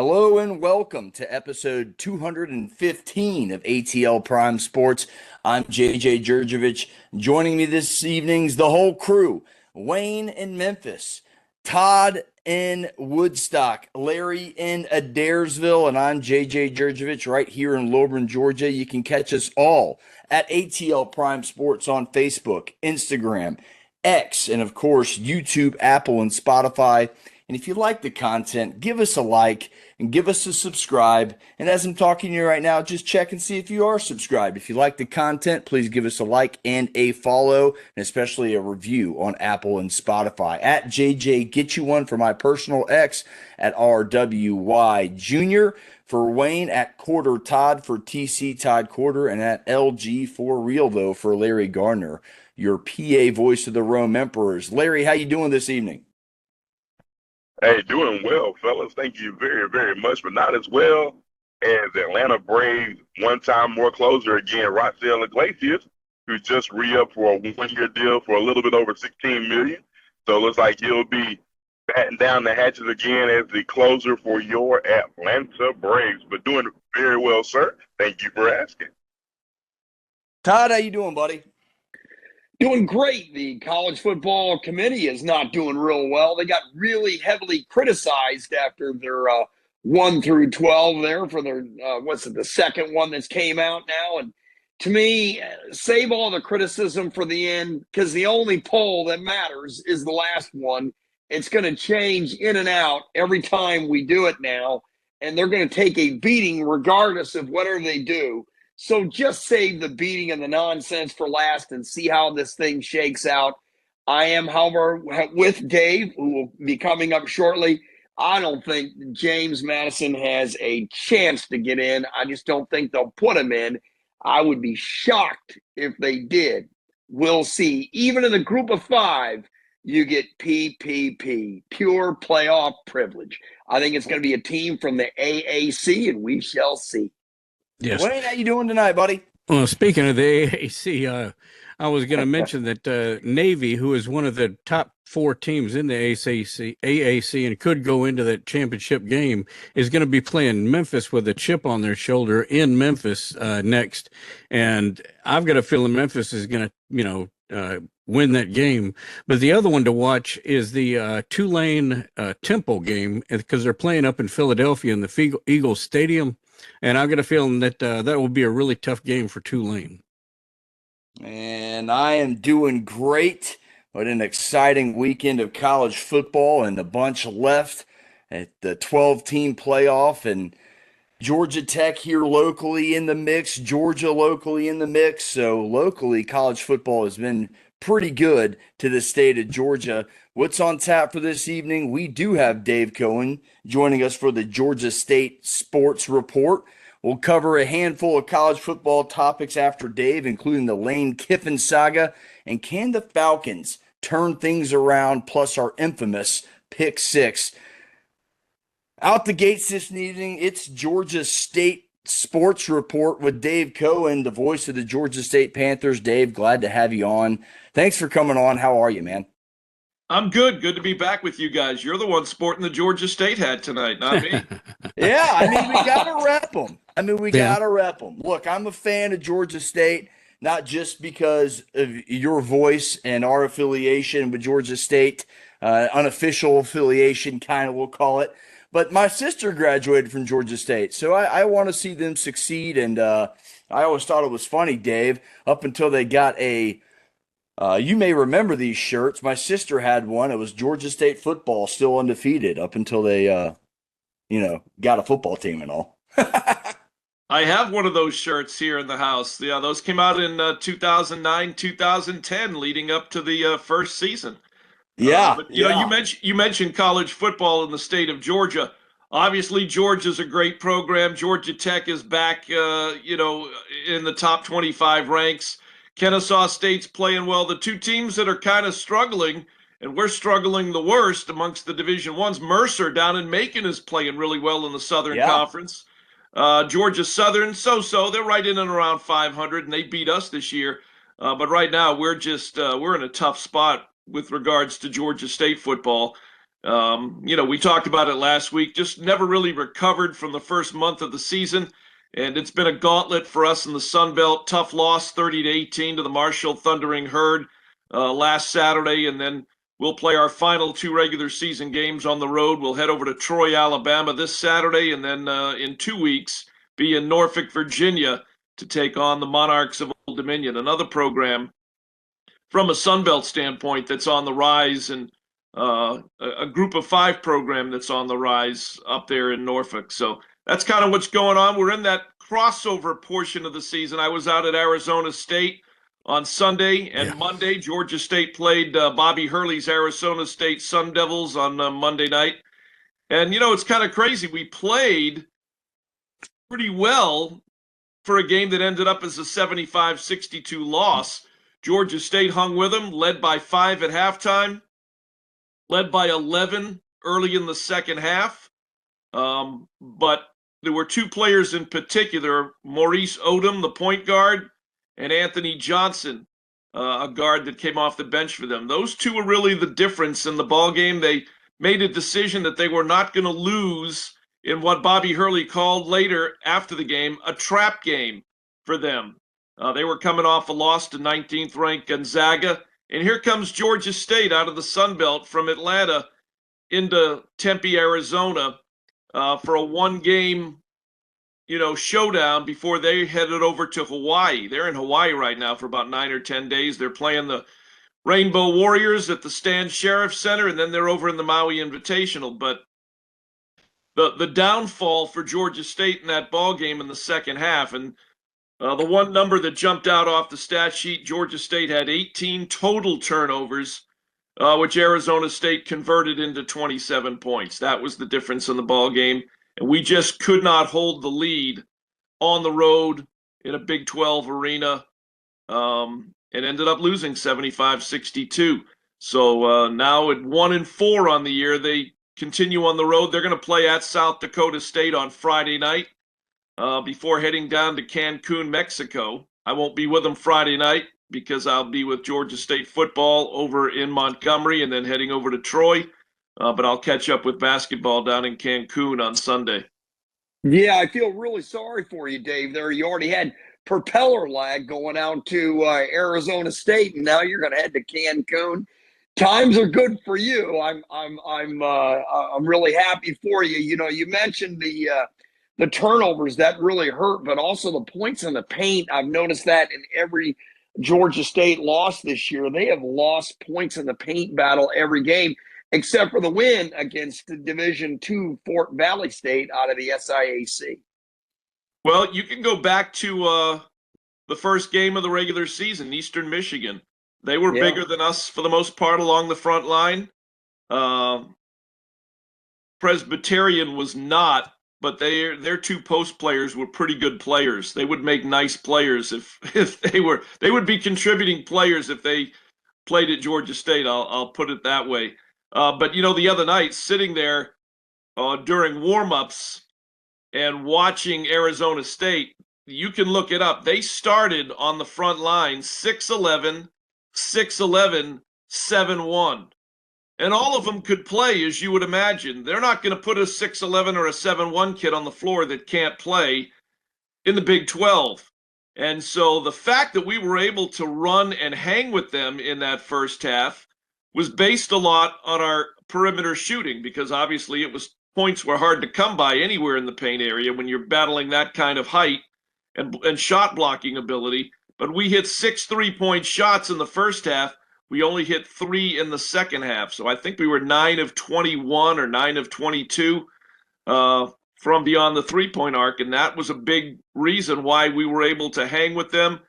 Hello and welcome to episode 215 of ATL Prime Sports. I'm Jurjevich. Joining me this evening's the whole crew: Wayne in Memphis, Todd in Woodstock, Larry in Adairsville, and I'm Jurjevich right here in Lilburn, Georgia. You can catch us all at ATL Prime Sports on Facebook, Instagram, X, and of course YouTube, Apple, and Spotify. And if you like the content, give us a like and give us a subscribe. And as I'm talking to you right now, just check and see if you are subscribed. If you like the content, please give us a like and a follow, and especially a review on Apple and Spotify. At JJ Get You One for my personal X, at RWY Jr. for Wayne, at Corder Todd for TC Todd Corder, and at LG for Real Though for Larry Gardner, your PA voice of the Rome Emperors. Larry, how you doing this evening? Hey, doing well, fellas. Thank you very, very much, but not as well as Atlanta Braves one-time more closer again, Rafael Iglesias, who just re-upped for a one-year deal for a little bit over $16 million. So it looks like he'll be batting down the hatches again as the closer for your Atlanta Braves. But doing very well, sir. Thank you for asking. Todd, how you doing, buddy? Doing great. The college football committee is not doing real well. They got really heavily criticized after their 1 through 12 there for their, the second one that's came out now. And to me, save all the criticism for the end, because the only poll that matters is the last one. It's going to change in and out every time we do it now, and they're going to take a beating regardless of whatever they do. So just save the beating and the nonsense for last and see how this thing shakes out. I am, however, with Dave, who will be coming up shortly. I don't think James Madison has a chance to get in. I just don't think they'll put him in. I would be shocked if they did. We'll see. Even in a group of 5, you get PPP, pure playoff privilege. I think it's going to be a team from the AAC, and we shall see. Yes. Wayne, how you doing tonight, buddy? Well, speaking of the AAC, I was going to mention that Navy, who is one of the top 4 teams in the AAC and could go into that championship game, is going to be playing Memphis with a chip on their shoulder in Memphis next. And I've got a feeling Memphis is going to, win that game. But the other one to watch is the Tulane Temple game, because they're playing up in Philadelphia in the Eagles Stadium. And I've got a feeling that that will be a really tough game for Tulane. And I am doing great. What an exciting weekend of college football, and a bunch left at the 12-team playoff. And Georgia Tech here locally in the mix, Georgia locally in the mix. So locally, college football has been pretty good to the state of Georgia. What's on tap for this evening? We do have Dave Cohen joining us for the Georgia State Sports Report. We'll cover a handful of college football topics after Dave, including the Lane Kiffin saga and can the Falcons turn things around, plus our infamous Pick 6. Out the gates this evening, it's Georgia State Sports Report with Dave Cohen, the voice of the Georgia State Panthers. Dave, glad to have you on. Thanks for coming on. How are you, man? I'm good. Good to be back with you guys. You're the one sporting the Georgia State hat tonight, not me. Yeah, I mean, we got to rep them. Got to rep them. Look, I'm a fan of Georgia State, not just because of your voice and our affiliation with Georgia State, unofficial affiliation, kind of we'll call it. But my sister graduated from Georgia State, so I want to see them succeed. And I always thought it was funny, Dave, up until they got you may remember these shirts. My sister had one. It was Georgia State football, still undefeated, up until they, got a football team and all. I have one of those shirts here in the house. Yeah, those came out in 2009, 2010, leading up to the first season. Yeah, but you mentioned college football in the state of Georgia. Obviously, Georgia's a great program. Georgia Tech is back, in the top 25 ranks. Kennesaw State's playing well. The 2 teams that are kind of struggling, and we're struggling the worst amongst the Division Ones, Mercer down in Macon is playing really well in the Southern Conference. Georgia Southern, so-so. They're right in and around 500, and they beat us this year. But right now, we're in a tough spot with regards to Georgia State football. We talked about it last week, just never really recovered from the first month of the season. And it's been a gauntlet for us in the Sun Belt. Tough loss, 30-18 to the Marshall Thundering Herd last Saturday. And then we'll play our final 2 regular season games on the road. We'll head over to Troy, Alabama this Saturday. And then in 2 weeks, be in Norfolk, Virginia to take on the Monarchs of Old Dominion, another program from a Sun Belt standpoint that's on the rise, and a group of 5 program that's on the rise up there in Norfolk. So that's kind of what's going on. We're in that crossover portion of the season. I was out at Arizona State on Sunday and Monday. Georgia State played Bobby Hurley's Arizona State Sun Devils on Monday night. And, it's kind of crazy. We played pretty well for a game that ended up as a 75-62 loss. Georgia State hung with them, led by 5 at halftime, led by 11 early in the second half. But there were 2 players in particular, Maurice Odom, the point guard, and Anthony Johnson, a guard that came off the bench for them. Those 2 were really the difference in the ball game. They made a decision that they were not going to lose in what Bobby Hurley called later after the game a trap game for them. They were coming off a loss to 19th-ranked Gonzaga. And here comes Georgia State out of the Sun Belt from Atlanta into Tempe, Arizona for a 1-game, showdown before they headed over to Hawaii. They're in Hawaii right now for about 9 or 10 days. They're playing the Rainbow Warriors at the Stan Sheriff Center, and then they're over in the Maui Invitational. But the downfall for Georgia State in that ball game in the second half, and the one number that jumped out off the stat sheet, Georgia State had 18 total turnovers, which Arizona State converted into 27 points. That was the difference in the ball game, and we just could not hold the lead on the road in a Big 12 arena, and ended up losing 75-62. So now at 1-4 on the year, they continue on the road. They're going to play at South Dakota State on Friday night before heading down to Cancun, Mexico. I won't be with them Friday night because I'll be with Georgia State football over in Montgomery and then heading over to Troy. But I'll catch up with basketball down in Cancun on Sunday. Yeah, I feel really sorry for you, Dave. There, you already had propeller lag going out to Arizona State, and now you're going to head to Cancun. Times are good for you. I'm really happy for you. You mentioned the turnovers that really hurt, but also the points in the paint. I've noticed that in every Georgia State loss this year, they have lost points in the paint battle every game, except for the win against the Division II Fort Valley State out of the SIAC. Well, you can go back to the first game of the regular season, Eastern Michigan. They were bigger than us for the most part along the front line. Presbyterian was not, but their 2 post players were pretty good players. They would make nice players if they would be contributing players if they played at Georgia State. I'll put it that way. But the other night, sitting there during warmups and watching Arizona State, you can look it up. They started on the front line 6'11", 6'11", 7'1". And all of them could play, as you would imagine. They're not going to put a 6'11 or a 7'1 kid on the floor that can't play in the Big 12. And so the fact that we were able to run and hang with them in that first half was based a lot on our perimeter shooting, because obviously points were hard to come by anywhere in the paint area when you're battling that kind of height and shot blocking ability. But we hit 6 3-point shots in the first half. We only hit 3 in the second half. So I think we were 9 of 21 or 9 of 22 from beyond the 3-point arc. And that was a big reason why we were able to hang with them,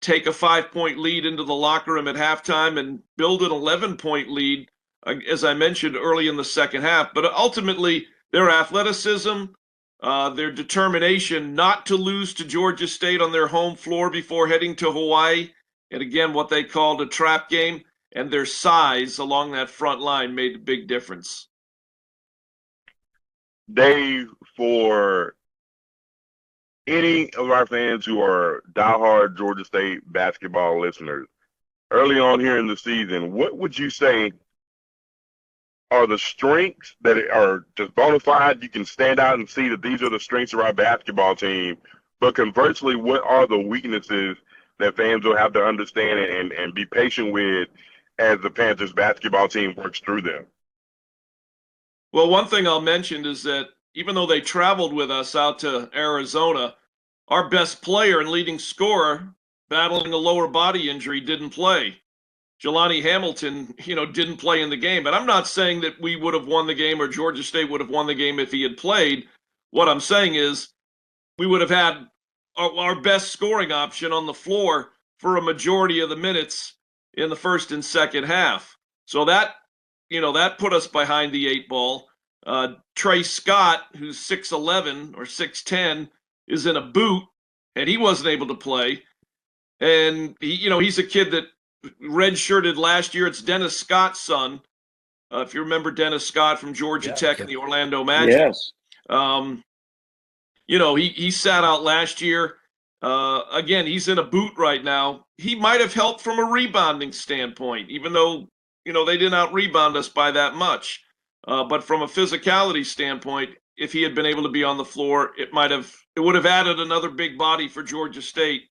take a 5-point lead into the locker room at halftime, and build an 11-point lead, as I mentioned, early in the second half. But ultimately, their athleticism, their determination not to lose to Georgia State on their home floor before heading to Hawaii, and again, what they called a trap game, and their size along that front line made a big difference. Dave, for any of our fans who are diehard Georgia State basketball listeners, early on here in the season, what would you say are the strengths that are just bona fide. You can stand out and see that these are the strengths of our basketball team. But conversely, what are the weaknesses that fans will have to understand and be patient with as the Panthers basketball team works through them? Well, one thing I'll mention is that even though they traveled with us out to Arizona, our best player and leading scorer, battling a lower body injury, didn't play. Jelani Hamilton, didn't play in the game. But I'm not saying that we would have won the game or Georgia State would have won the game if he had played. What I'm saying is we would have had our best scoring option on the floor for a majority of the minutes in the first and second half. So that put us behind the 8 ball. Trey Scott, who's 6'11" or 6'10", is in a boot, and he wasn't able to play. And he's a kid that redshirted last year. It's Dennis Scott's son. If you remember Dennis Scott from Georgia Tech and the Orlando Magic. Yes. He sat out last year. Again, he's in a boot right now. He might have helped from a rebounding standpoint, even though, they didn't out-rebound us by that much. But from a physicality standpoint, if he had been able to be on the floor, it would have added another big body for Georgia State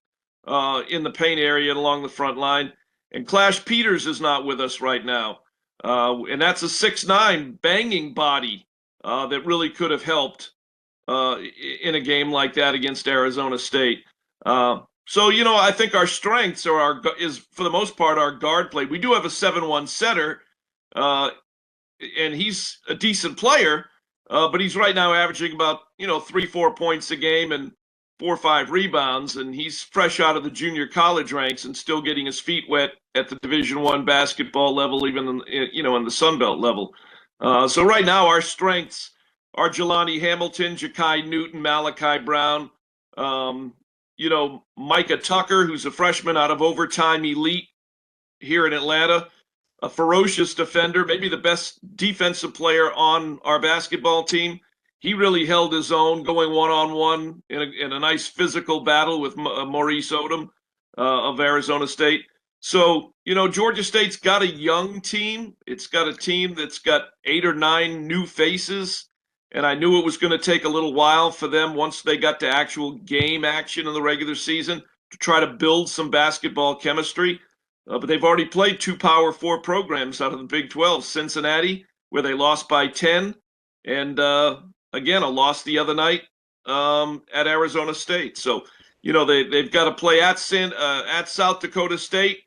in the paint area and along the front line. And Clash Peters is not with us right now. And that's a 6'9" banging body that really could have helped in a game like that against Arizona State. So, I think our strengths is for the most part our guard play. We do have a 7-1 setter, and he's a decent player, but he's right now averaging about 3-4 points a game and 4 or 5 rebounds, and he's fresh out of the junior college ranks and still getting his feet wet at the Division I basketball level, even in the Sun Belt level. So right now our strengths are Jelani Hamilton, Ja'Kai Newton, Malachi Brown, Micah Tucker, who's a freshman out of Overtime Elite here in Atlanta, a ferocious defender, maybe the best defensive player on our basketball team. He really held his own, going one-on-one in a nice physical battle with Maurice Odom of Arizona State. So, Georgia State's got a young team. It's got a team that's got 8 or 9 new faces. And I knew it was going to take a little while for them once they got to actual game action in the regular season to try to build some basketball chemistry. But they've already played 2 Power 4 programs out of the Big 12, Cincinnati, where they lost by 10, and again, a loss the other night at Arizona State. So, they've got to play at South Dakota State.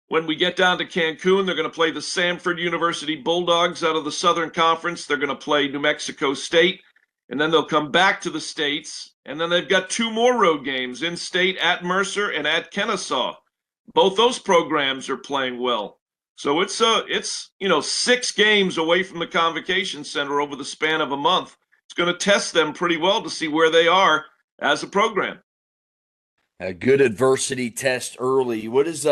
When we get down to Cancun, they're going to play the Samford University Bulldogs out of the Southern Conference. They're going to play New Mexico State, and then they'll come back to the States. And then they've got 2 more road games, in-state at Mercer and at Kennesaw. Both those programs are playing well. So it's 6 games away from the Convocation Center over the span of a month. It's going to test them pretty well to see where they are as a program. A good adversity test early. What is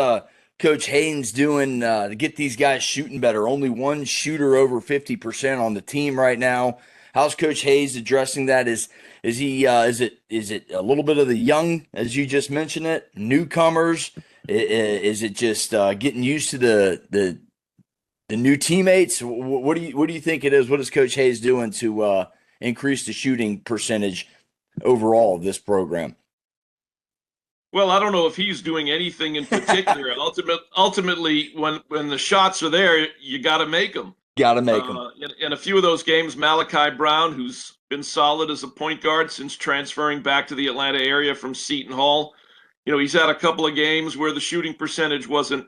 Coach Haynes doing to get these guys shooting better? Only one shooter over 50% on the team right now. How's Coach Hayes addressing that? Is it a little bit of the young, as you just mentioned it, newcomers? Is it just getting used to the new teammates? What do you think it is? What is Coach Hayes doing to increase the shooting percentage overall of this program? Well, I don't know if he's doing anything in particular. Ultimately, when the shots are there, you got to make them. Got to make them. In a few of those games, Malachi Brown, who's been solid as a point guard since transferring back to the Atlanta area from Seton Hall, he's had a couple of games where the shooting percentage wasn't,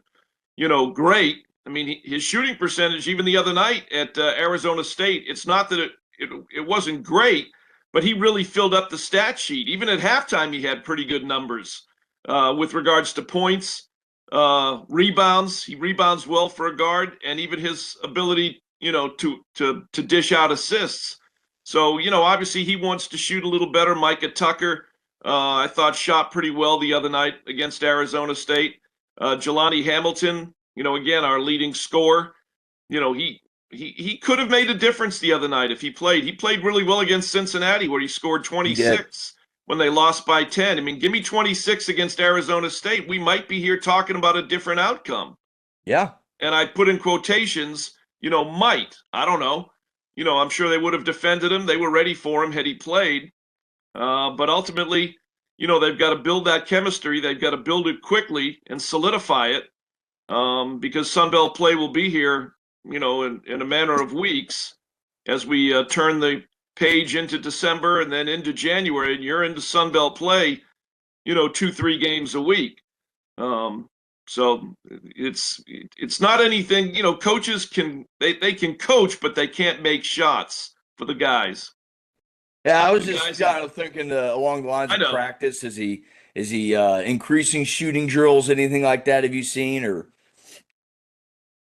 great. I mean, his shooting percentage, even the other night at Arizona State, it's not that it wasn't great, but he really filled up the stat sheet. Even at halftime, he had pretty good numbers. With regards to points, rebounds. He rebounds well for a guard, and even his ability, to dish out assists. So, obviously he wants to shoot a little better. Micah Tucker, I thought shot pretty well the other night against Arizona State. Jelani Hamilton, again, our leading scorer, he could have made a difference the other night if he played. He played really well against Cincinnati, where he scored 26. When they lost by 10. I mean, give me 26 against Arizona State. We might be here talking about a different outcome. Yeah. And I put in quotations, might. I don't know. I'm sure they would have defended him. They were ready for him had he played. But ultimately, they've got to build that chemistry. They've got to build it quickly and solidify it because Sunbelt play will be here, in a matter of weeks as we turn the page into December and then into January, and you're into Sunbelt play, 2-3 games a week. So it's not anything, coaches they can coach, but they can't make shots for the guys. Yeah, I was just kind of thinking along the lines of know. practice. Is he increasing shooting drills, anything like that? Have you seen or?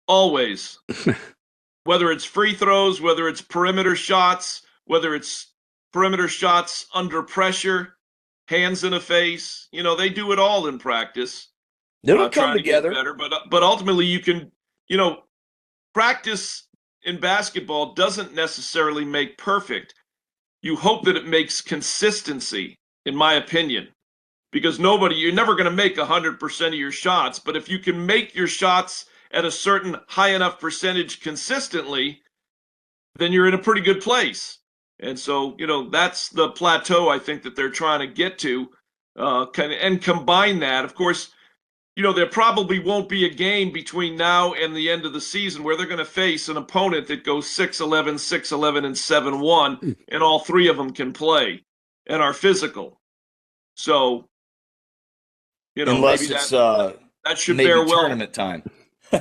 Always, whether it's free throws, whether it's perimeter shots, whether it's perimeter shots under pressure, hands in the face, they do it all in practice. It'll come together. Better, but ultimately you can, practice in basketball doesn't necessarily make perfect. You hope that it makes consistency, in my opinion, because you're never going to make 100% of your shots, but if you can make your shots at a certain high enough percentage consistently, then you're in a pretty good place. And so, that's the plateau I think that they're trying to get to, and combine that. Of course, there probably won't be a game between now and the end of the season where they're going to face an opponent that goes 6-11, 6-11, and 7-1, and all three of them can play and are physical. So, unless maybe it's that should maybe bear well. Tournament time.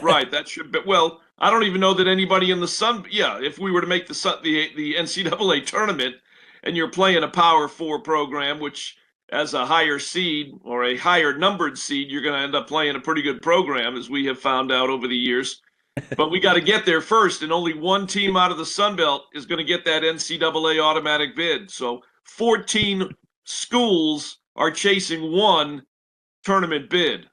Right, that should be well. I don't even know that anybody in the if we were to make the NCAA tournament, and you're playing a Power 4 program, which as a higher seed or a higher numbered seed, you're going to end up playing a pretty good program, as we have found out over the years. But we got to get there first, and only one team out of the Sun Belt is going to get that NCAA automatic bid. So 14 schools are chasing one tournament bid.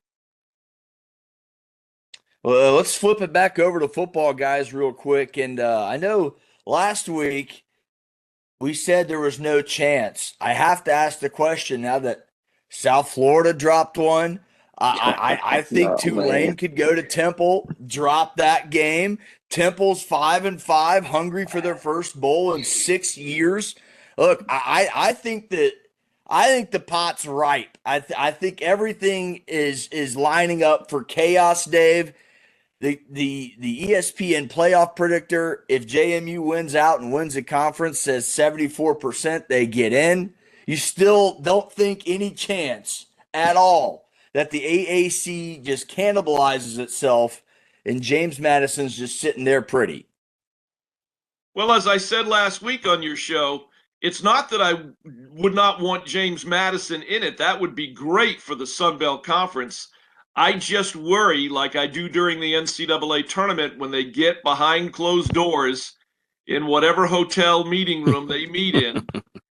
Well, let's flip it back over to football, guys, real quick. And I know last week we said there was no chance. I have to ask the question now that South Florida dropped one. I think Tulane could go to Temple, drop that game. Temple's 5-5, hungry for their first bowl in 6 years. Look, I think the pot's ripe. I think everything is lining up for chaos, Dave. The ESPN playoff predictor, if JMU wins out and wins the conference, says 74% they get in. You still don't think any chance at all that the AAC just cannibalizes itself and James Madison's just sitting there pretty. Well, as I said last week on your show, it's not that I would not want James Madison in it. That would be great for the Sun Belt Conference. I just worry, like I do during the NCAA tournament, when they get behind closed doors in whatever hotel meeting room they meet in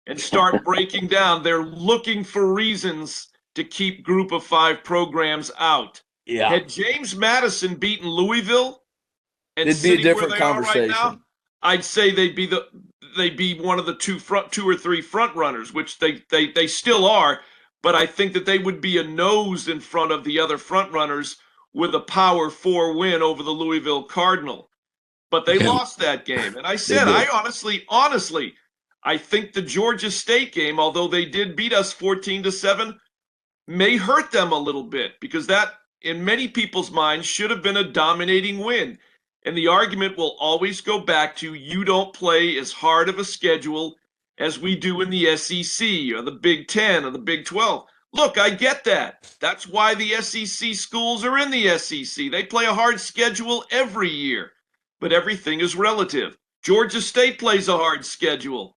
and start breaking down, they're looking for reasons to keep Group of 5 programs out. Yeah. Had James Madison beaten Louisville and it'd be a different where they conversation. Are right now, I'd say they'd be one of the two or three front runners, which they still are. But I think that they would be a nose in front of the other front runners with a Power 4 win over the Louisville Cardinal. But they lost that game. And I said, I honestly, I think the Georgia State game, although they did beat us 14-7, may hurt them a little bit, because that, in many people's minds, should have been a dominating win. And the argument will always go back to, you don't play as hard of a schedule as we do in the SEC or the Big 10 or the Big 12. Look, I get that. That's why the SEC schools are in the SEC. They play a hard schedule every year, but everything is relative. Georgia State plays a hard schedule.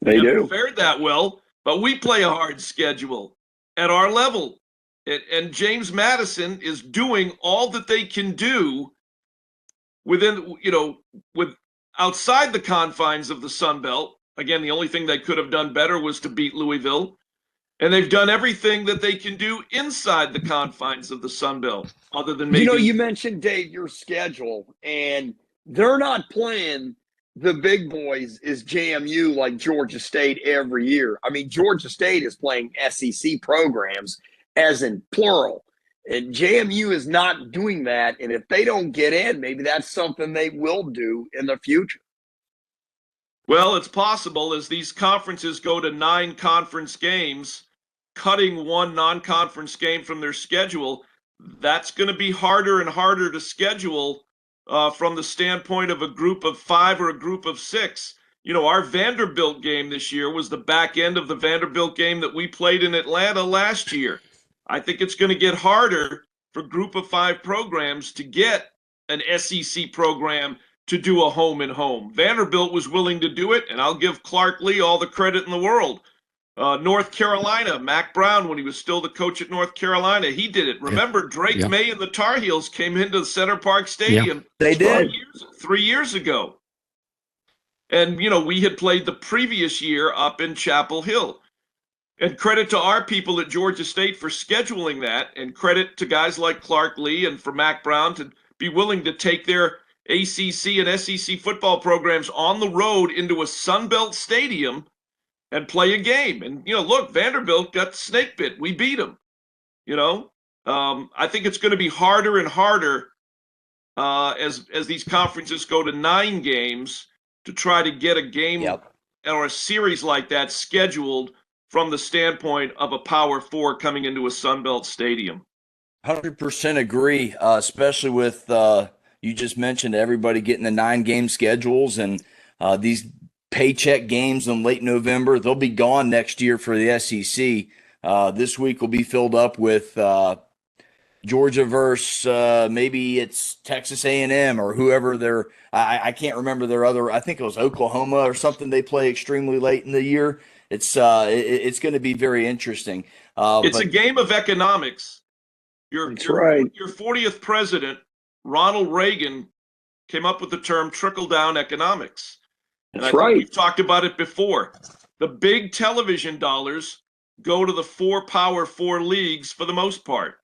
They do. Fared that well, but we play a hard schedule at our level. And James Madison is doing all that they can do within, with outside the confines of the Sun Belt. Again, the only thing they could have done better was to beat Louisville. And they've done everything that they can do inside the confines of the Sun Belt, other than maybe. You mentioned, Dave, your schedule, and they're not playing the big boys is JMU like Georgia State every year. I mean, Georgia State is playing SEC programs as in plural. And JMU is not doing that. And if they don't get in, maybe that's something they will do in the future. Well, it's possible as these conferences go to 9 conference games, cutting one non-conference game from their schedule. That's going to be harder and harder to schedule from the standpoint of a group of 5 or a group of 6. You know, our Vanderbilt game this year was the back end of the Vanderbilt game that we played in Atlanta last year. I think it's going to get harder for group of 5 programs to get an SEC program to do a home and home. Vanderbilt was willing to do it, and I'll give Clark Lee all the credit in the world. North Carolina, Mac Brown, when he was still the coach at North Carolina, he did it. Remember, Drake May and the Tar Heels came into the Center Park Stadium they did 3 years ago. And, you know, we had played the previous year up in Chapel Hill. And credit to our people at Georgia State for scheduling that, and credit to guys like Clark Lee and for Mac Brown to be willing to take their ACC and SEC football programs on the road into a Sun Belt stadium and play a game. And, you know, look, Vanderbilt got snake bit. We beat them. You know, I think it's going to be harder and harder as these conferences go to 9 games to try to get a game or a series like that scheduled from the standpoint of a Power 4 coming into a Sun Belt stadium. 100% agree, especially with you just mentioned everybody getting the 9-game schedules and these paycheck games in late November. They'll be gone next year for the SEC. This week will be filled up with Georgia versus maybe it's Texas A&M or whoever they're I can't remember their other. I think it was Oklahoma or something they play extremely late in the year. It's going to be very interesting. It's a game of economics. Your 40th president, Ronald Reagan, came up with the term trickle-down economics. And I think we've talked about it before. The big television dollars go to the 4 Power 4 leagues for the most part.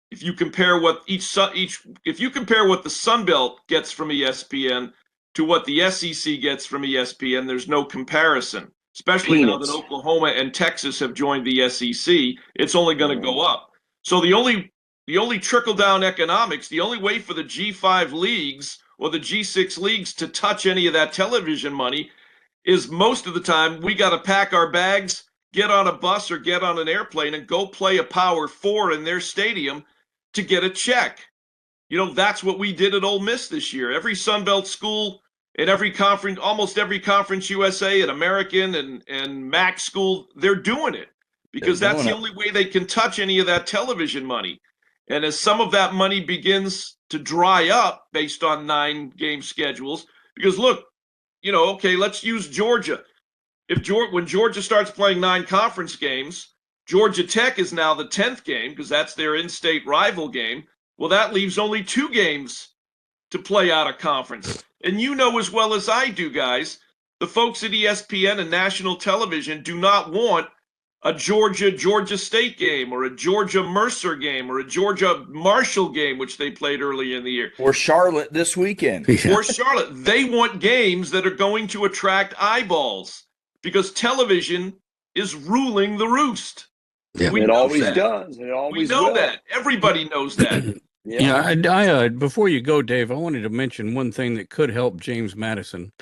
If you compare what if you compare what the Sun Belt gets from ESPN to what the SEC gets from ESPN, there's no comparison. Especially now that Oklahoma and Texas have joined the SEC, it's only going to go up. So the only trickle-down economics, the only way for the G5 leagues or the G6 leagues to touch any of that television money is most of the time we got to pack our bags, get on a bus or get on an airplane and go play a Power 4 in their stadium to get a check. You know, that's what we did at Ole Miss this year. Every Sun Belt school in every conference, almost every Conference USA and American and MAC school, they're doing it because that's the only way they can touch any of that television money. And as some of that money begins to dry up based on 9-game schedules, because look, you know, okay, let's use Georgia. When Georgia starts playing 9 conference games, Georgia Tech is now the 10th game because that's their in-state rival game. Well, that leaves only 2 games to play out of conference. And you know as well as I do, guys, the folks at ESPN and national television do not want a Georgia State game or a Georgia Mercer game or a Georgia Marshall game, which they played early in the year. Or Charlotte this weekend. Or Charlotte. They want games that are going to attract eyeballs because television is ruling the roost. Yeah. It always does. It always we know will. that. Everybody knows that. I before you go, Dave, I wanted to mention one thing that could help James Madison,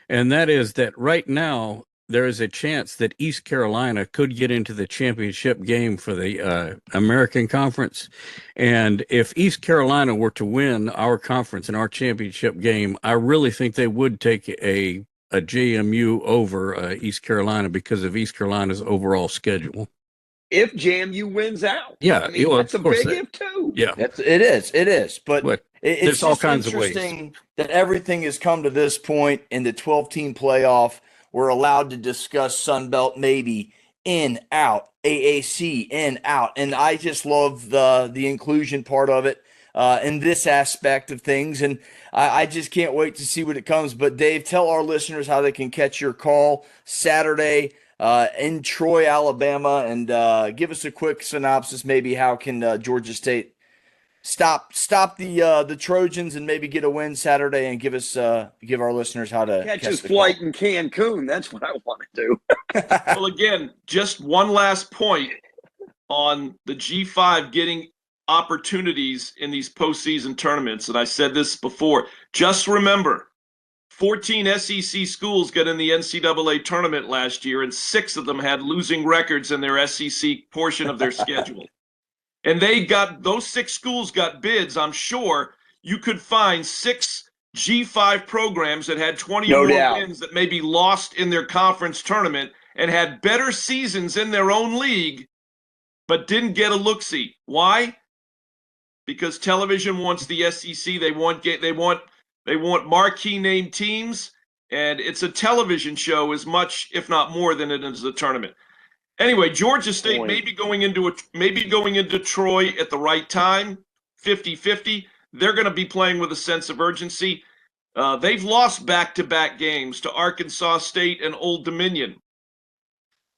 and that is that right now there is a chance that East Carolina could get into the championship game for the American Conference. And if East Carolina were to win our conference and our championship game, I really think they would take a JMU over East Carolina because of East Carolina's overall schedule. If JMU wins out. Yeah, I mean, that's a big if too. Yeah. It is. But it's all kinds of ways. Interesting that everything has come to this point in the 12-team playoff. We're allowed to discuss Sun Belt maybe in, out, AAC in, out. And I just love the inclusion part of it in this aspect of things. And I just can't wait to see what it comes. But, Dave, tell our listeners how they can catch your call Saturday in Troy, Alabama, and give us a quick synopsis. Maybe how can Georgia State stop the Trojans and maybe get a win Saturday, and give our listeners how to catch his flight in Cancun. That's what I want to do. Well, again, just one last point on the G5 getting opportunities in these postseason tournaments. And I said this before. Just remember, 14 SEC schools got in the NCAA tournament last year, and 6 of them had losing records in their SEC portion of their schedule. And those 6 schools got bids. I'm sure you could find 6 G5 programs that had 20 or more wins that maybe lost in their conference tournament and had better seasons in their own league, but didn't get a look-see. Why? Because television wants the SEC. They want marquee name teams, and it's a television show as much, if not more, than it is a tournament. Anyway, Georgia State may be going into Troy at the right time, 50-50. They're going to be playing with a sense of urgency. They've lost back-to-back games to Arkansas State and Old Dominion.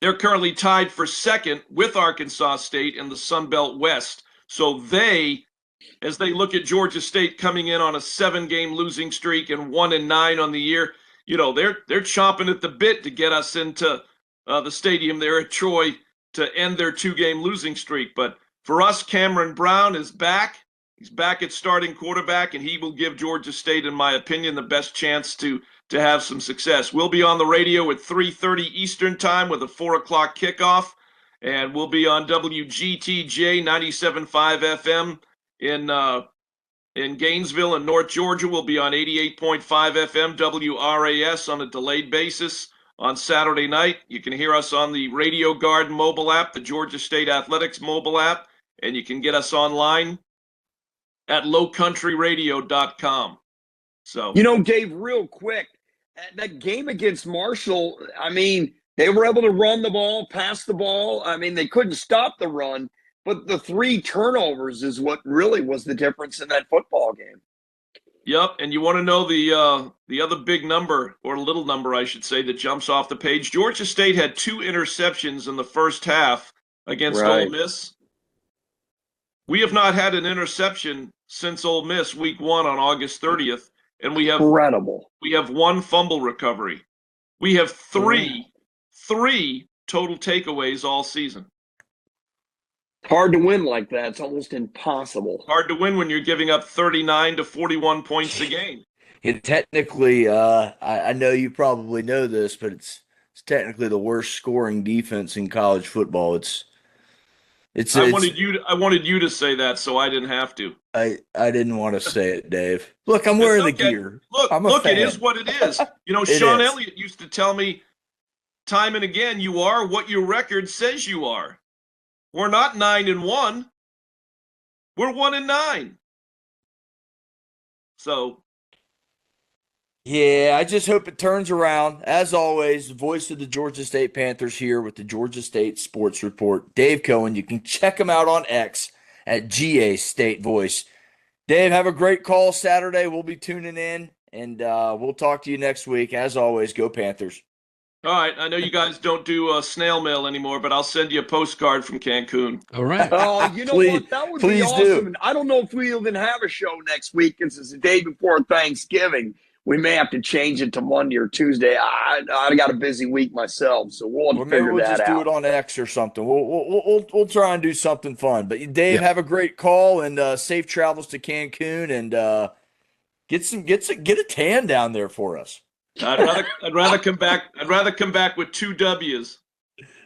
They're currently tied for second with Arkansas State in the Sun Belt West. So as they look at Georgia State coming in on a 7-game losing streak and 1-9 on the year, they're chomping at the bit to get us into the stadium there at Troy to end their 2-game losing streak. But for us, Cameron Brown is back. He's back at starting quarterback, and he will give Georgia State, in my opinion, the best chance to have some success. We'll be on the radio at 3:30 Eastern time with a 4 o'clock kickoff, and we'll be on WGTJ 97.5 FM in Gainesville and North Georgia. We'll be on 88.5 FM WRAS on a delayed basis on Saturday night. You can hear us on the Radio Garden mobile app, the Georgia State Athletics mobile app, and you can get us online at lowcountryradio.com. So, Dave, real quick, that game against Marshall, I mean, they were able to run the ball, pass the ball. I mean, they couldn't stop the run, but the 3 turnovers is what really was the difference in that football game. Yep, and you want to know the other big number, or little number, I should say, that jumps off the page. Georgia State had 2 interceptions in the first half against Ole Miss. We have not had an interception since Ole Miss week 1 on August 30th, and we have 1 fumble recovery. We have three total takeaways all season. Hard to win like that. It's almost impossible. Hard to win when you're giving up 39 to 41 points a game. Technically, I know you probably know this, but it's technically the worst scoring defense in college football. I wanted you to say that, so I didn't have to. I didn't want to say it, Dave. Look, I'm wearing the gear. Look, it is what it is. Sean Elliott used to tell me time and again, you are what your record says you are. We're not 9-1. We're 1-9. So, yeah, I just hope it turns around. As always, the voice of the Georgia State Panthers here with the Georgia State Sports Report. Dave Cohen. You can check him out on X at GA State Voice. Dave, have a great call Saturday. We'll be tuning in, and we'll talk to you next week. As always, go Panthers. All right. I know you guys don't do snail mail anymore, but I'll send you a postcard from Cancun. All right. Oh, you know what? That would be awesome. Do. I don't know if we even have a show next week because it's the day before Thanksgiving. We may have to change it to Monday or Tuesday. I got a busy week myself, so we'll figure that out. Maybe we'll just do it on X or something. We'll try and do something fun. But Dave, have a great call and safe travels to Cancun, and get a tan down there for us. I'd rather come back. I'd rather come back with 2 W's.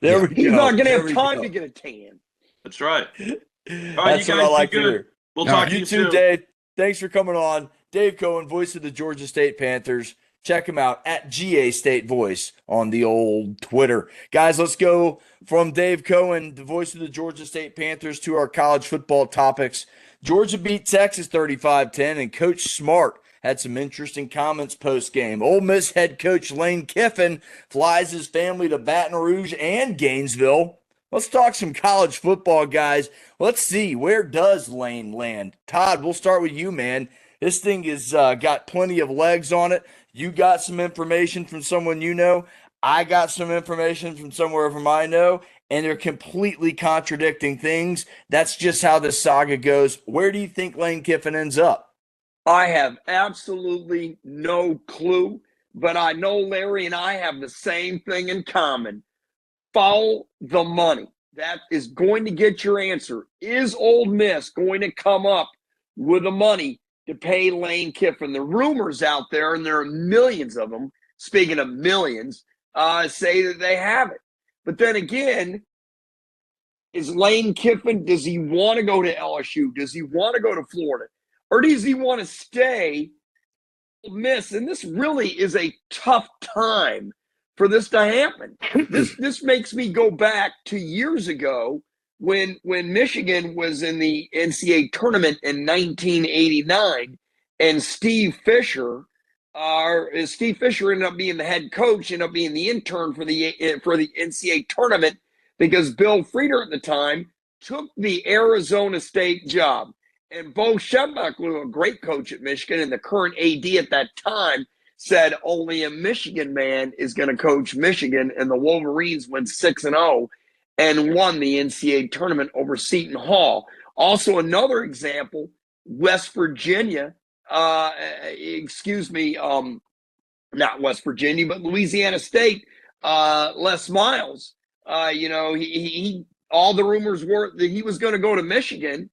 There we go. He's not going to have time to get a tan. That's right. All right, that's you guys what I like be to good. hear. We'll talk to you too, soon. Dave. Thanks for coming on. Dave Cohen, voice of the Georgia State Panthers. Check him out at GA State Voice on the old Twitter. Guys, let's go from Dave Cohen, the voice of the Georgia State Panthers, to our college football topics. Georgia beat Texas 35-10, and Coach Smart had some interesting comments post-game. Ole Miss head coach Lane Kiffin flies his family to Baton Rouge and Gainesville. Let's talk some college football, guys. Let's see, where does Lane land? Todd, we'll start with you, man. This thing has got plenty of legs on it. You got some information from someone you know. I got some information from somewhere from I know, and they're completely contradicting things. That's just how this saga goes. Where do you think Lane Kiffin ends up? I have absolutely no clue, but I know Larry and I have the same thing in common. Follow the money. that is going to get your answer. Is Ole Miss going to come up with the money to pay Lane Kiffin? The rumors out there, and there are millions of them, speaking of millions, say that they have it. But then again, is Lane Kiffin, does he want to go to LSU? Does he want to go to Florida? Or does he want to stay Ole Miss? And this really is a tough time for this to happen. This makes me go back to years ago when Michigan was in the NCAA tournament in 1989, and Steve Fisher ended up being the head coach, ended up being the intern for the NCAA tournament, because Bill Frieder at the time took the Arizona State job. And Bo Schembechler, who was a great coach at Michigan and the current AD at that time, said only a Michigan man is going to coach Michigan, and the Wolverines went 6-0 and won the NCAA tournament over Seton Hall. Also, another example, West Virginia, not West Virginia, but Louisiana State, Les Miles, he all the rumors were that he was going to go to Michigan.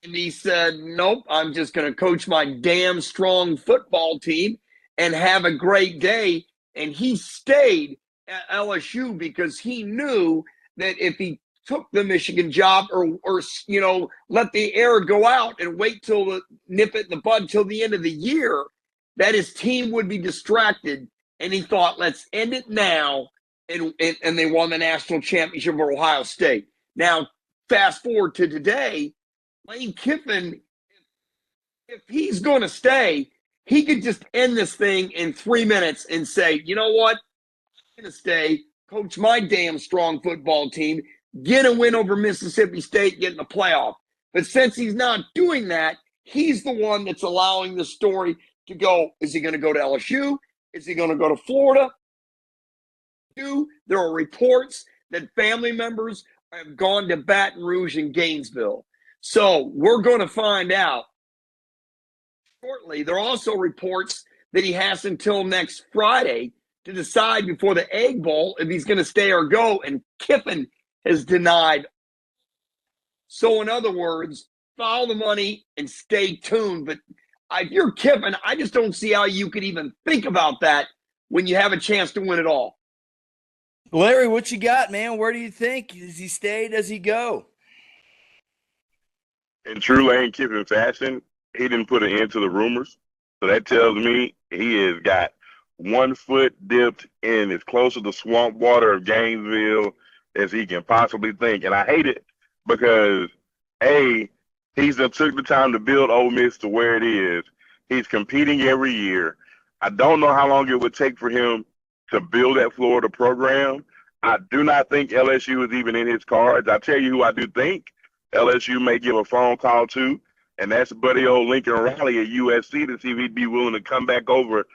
And he said, nope, I'm just going to coach my damn strong football team and have a great day. And he stayed at LSU because he knew that if he took the Michigan job or let the air go out and wait till nip it in the bud till the end of the year, that his team would be distracted. And he thought, let's end it now. And they won the national championship over Ohio State. Now, fast forward to today, Lane Kiffin, if he's going to stay, he could just end this thing in 3 minutes and say, you know what? I'm going to stay, coach my damn strong football team, get a win over Mississippi State, get in the playoff. But since he's not doing that, he's the one that's allowing the story to go. Is he going to go to LSU? Is he going to go to Florida? There are reports that family members have gone to Baton Rouge and Gainesville. So we're going to find out shortly. There are also reports that he has until next Friday to decide before the Egg Bowl if he's going to stay or go, and Kiffin has denied. So in other words, follow the money and stay tuned. But if you're Kiffin, I just don't see how you could even think about that when you have a chance to win it all. Larry, what you got, man? Where do you think? Does he stay? Does he go? In true Lane Kiffin fashion, he didn't put an end to the rumors. So that tells me he has got 1 foot dipped in as close to the swamp water of Gainesville as he can possibly think. And I hate it because, A, he's took the time to build Ole Miss to where it is. He's competing every year. I don't know how long it would take for him to build that Florida program. I do not think LSU is even in his cards. I tell you who I do think LSU may give a phone call to, and that's buddy old Lincoln Riley at USC to see if he'd be willing to come back over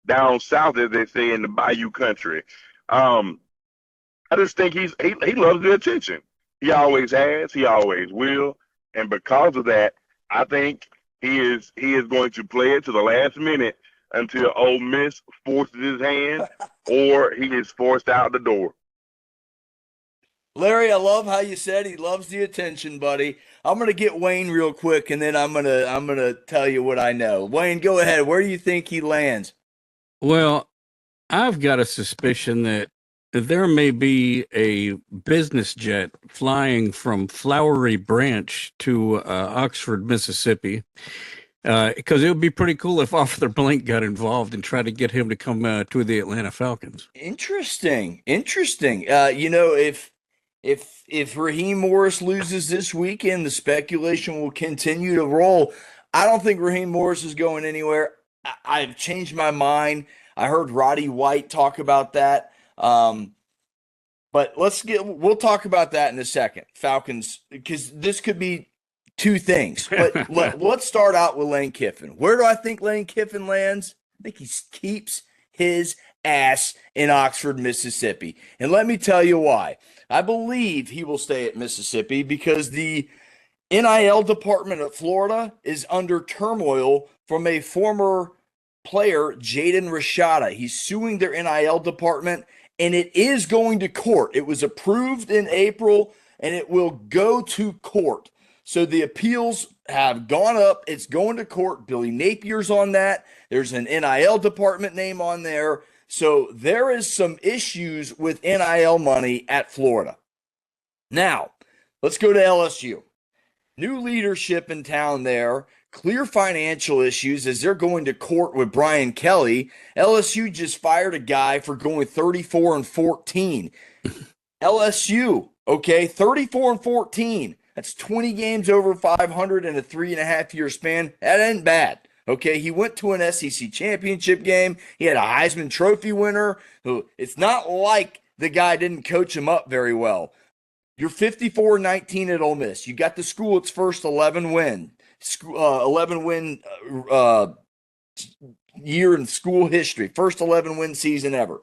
down south, as they say, in the Bayou country. I just think he loves the attention. He always has. He always will. And because of that, I think he is going to play it to the last minute until Ole Miss forces his hand or he is forced out the door. Larry, I love how you said he loves the attention, buddy. I'm gonna get Wayne real quick, and then I'm gonna tell you what I know. Wayne, go ahead. Where do you think he lands? Well, I've got a suspicion that there may be a business jet flying from Flowery Branch to Oxford, Mississippi, because it would be pretty cool if Arthur Blank got involved and tried to get him to come to the Atlanta Falcons. Interesting. If Raheem Morris loses this weekend, the speculation will continue to roll. I don't think Raheem Morris is going anywhere. I've changed my mind. I heard Roddy White talk about that. But we'll talk about that in a second. Falcons, because this could be two things. But let's start out with Lane Kiffin. Where do I think Lane Kiffin lands? I think he keeps his ass in Oxford, Mississippi. And let me tell you why. I believe he will stay at Mississippi because the NIL department at Florida is under turmoil from a former player, Jaden Rashada. He's suing their NIL department, and it is going to court. It was approved in April, and it will go to court. So the appeals have gone up. It's going to court. Billy Napier's on that. There's an NIL department name on there. So there is some issues with NIL money at Florida. Now, let's go to LSU. New leadership in town there. Clear financial issues as they're going to court with Brian Kelly. LSU just fired a guy for going 34-14. LSU, okay, 34-14. That's 20 games over 500 in a 3.5-year span. That ain't bad. Okay, he went to an SEC championship game. He had a Heisman Trophy winner. It's not like the guy didn't coach him up very well. You're 54-19 at Ole Miss. You got the school its first 11-win year in school history. First 11-win season ever.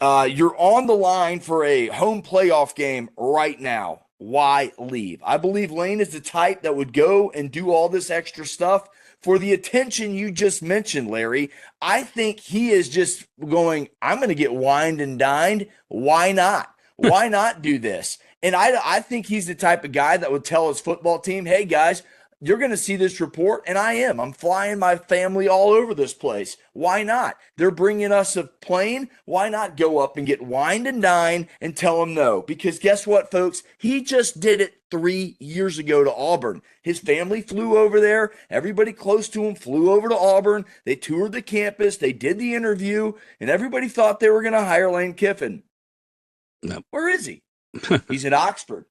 You're on the line for a home playoff game right now. Why leave? I believe Lane is the type that would go and do all this extra stuff for the attention you just mentioned, Larry. I think he is just going, I'm going to get wined and dined. Why not? Why not do this? And I think he's the type of guy that would tell his football team, hey, guys, you're going to see this report, and I am. I'm flying my family all over this place. Why not? They're bringing us a plane. Why not go up and get wined and dined and tell them no? Because guess what, folks? He just did it 3 years ago to Auburn. His family flew over there. Everybody close to him flew over to Auburn. They toured the campus. They did the interview, and everybody thought they were going to hire Lane Kiffin. No. Where is he? He's at Oxford.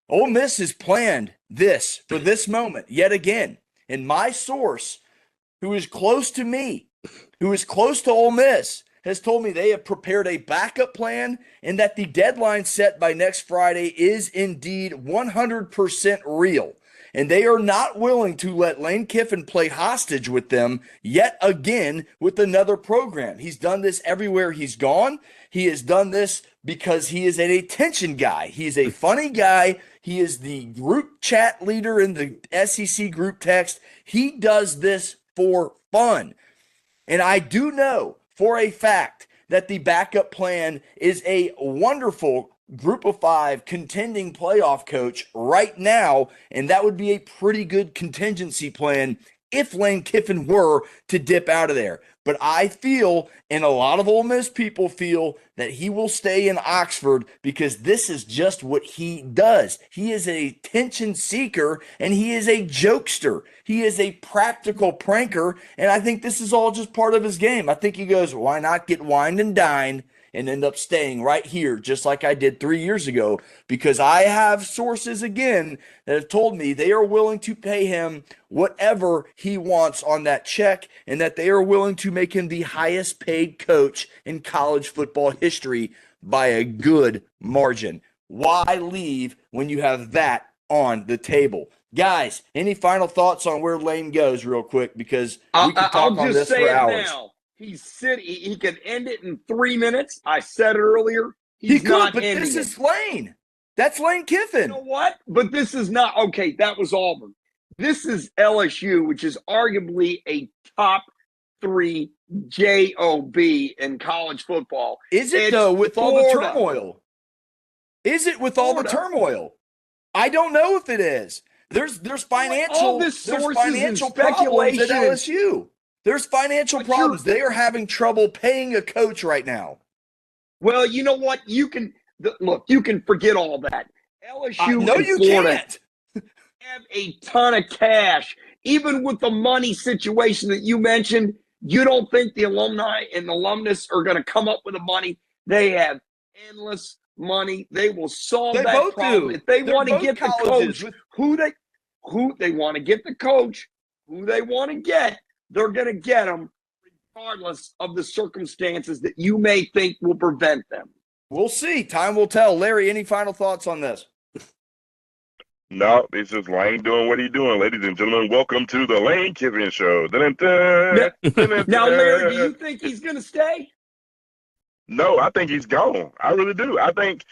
Ole Miss has planned this for this moment yet again. And my source, who is close to me, who is close to Ole Miss, has told me they have prepared a backup plan and that the deadline set by next Friday is indeed 100% real. And they are not willing to let Lane Kiffin play hostage with them yet again with another program. He's done this everywhere he's gone. He has done this because he is an attention guy. He is a funny guy. He is the group chat leader in the SEC group text. He does this for fun. And I do know for a fact that the backup plan is a wonderful group of 5 contending playoff coach right now, and that would be a pretty good contingency plan if Lane Kiffin were to dip out of there. But I feel, and a lot of Ole Miss people feel, that he will stay in Oxford because this is just what he does. He is a attention seeker, and he is a jokester. He is a practical pranker, and I think this is all just part of his game. I think he goes, why not get wined and dined and end up staying right here, just like I did 3 years ago, because I have sources, again, that have told me they are willing to pay him whatever he wants on that check and that they are willing to make him the highest paid coach in college football history by a good margin. Why leave when you have that on the table? Guys, any final thoughts on where Lane goes real quick, because we can talk on this for hours. Now. He can end it in 3 minutes. I said it earlier. He could, but this is Lane. That's Lane Kiffin. You know what? But this is not, okay, that was Auburn. This is LSU, which is arguably a top 3 job in college football. Is it, though, with all the turmoil? Is it with all the turmoil? I don't know if it is. There's financial problems at LSU. There's financial problems. They are having trouble paying a coach right now. Well, you know what? You can forget all that. LSU no, you can't. Have a ton of cash. Even with the money situation that you mentioned, you don't think the alumni and the alumnus are going to come up with the money. They have endless money. They will solve that problem. If they want to get the coach, who they want to get the coach, who they want to get, they're going to get them regardless of the circumstances that you may think will prevent them. We'll see. Time will tell. Larry, any final thoughts on this? No, it's just Lane doing what he's doing. Ladies and gentlemen, welcome to the Lane Kiffin Show. Now, Larry, do you think he's going to stay? No, I think he's gone. I really do. I think,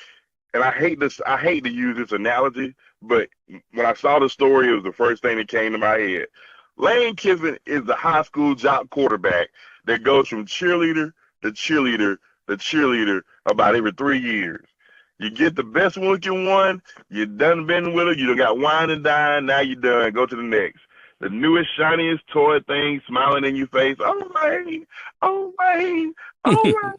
and I hate to use this analogy, but when I saw the story, it was the first thing that came to my head. Lane Kiffin is the high school jock quarterback that goes from cheerleader to cheerleader the cheerleader about every 3 years. You get the best looking one, you done been with her, you done got wine and dine, now you done, go to the next. The newest, shiniest toy thing smiling in your face. Oh, Wayne, oh, Wayne, oh, Wayne.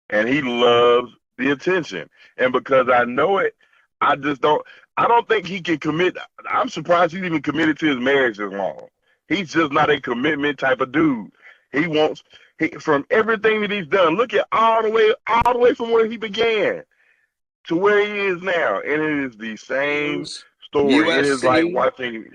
And he loves the attention. And because I know it, I don't think he can commit. I'm surprised he's even committed to his marriage as long. He's just not a commitment type of dude. From everything that he's done, look at all the way from where he began to where he is now. And it is the same story. USC. It is like watching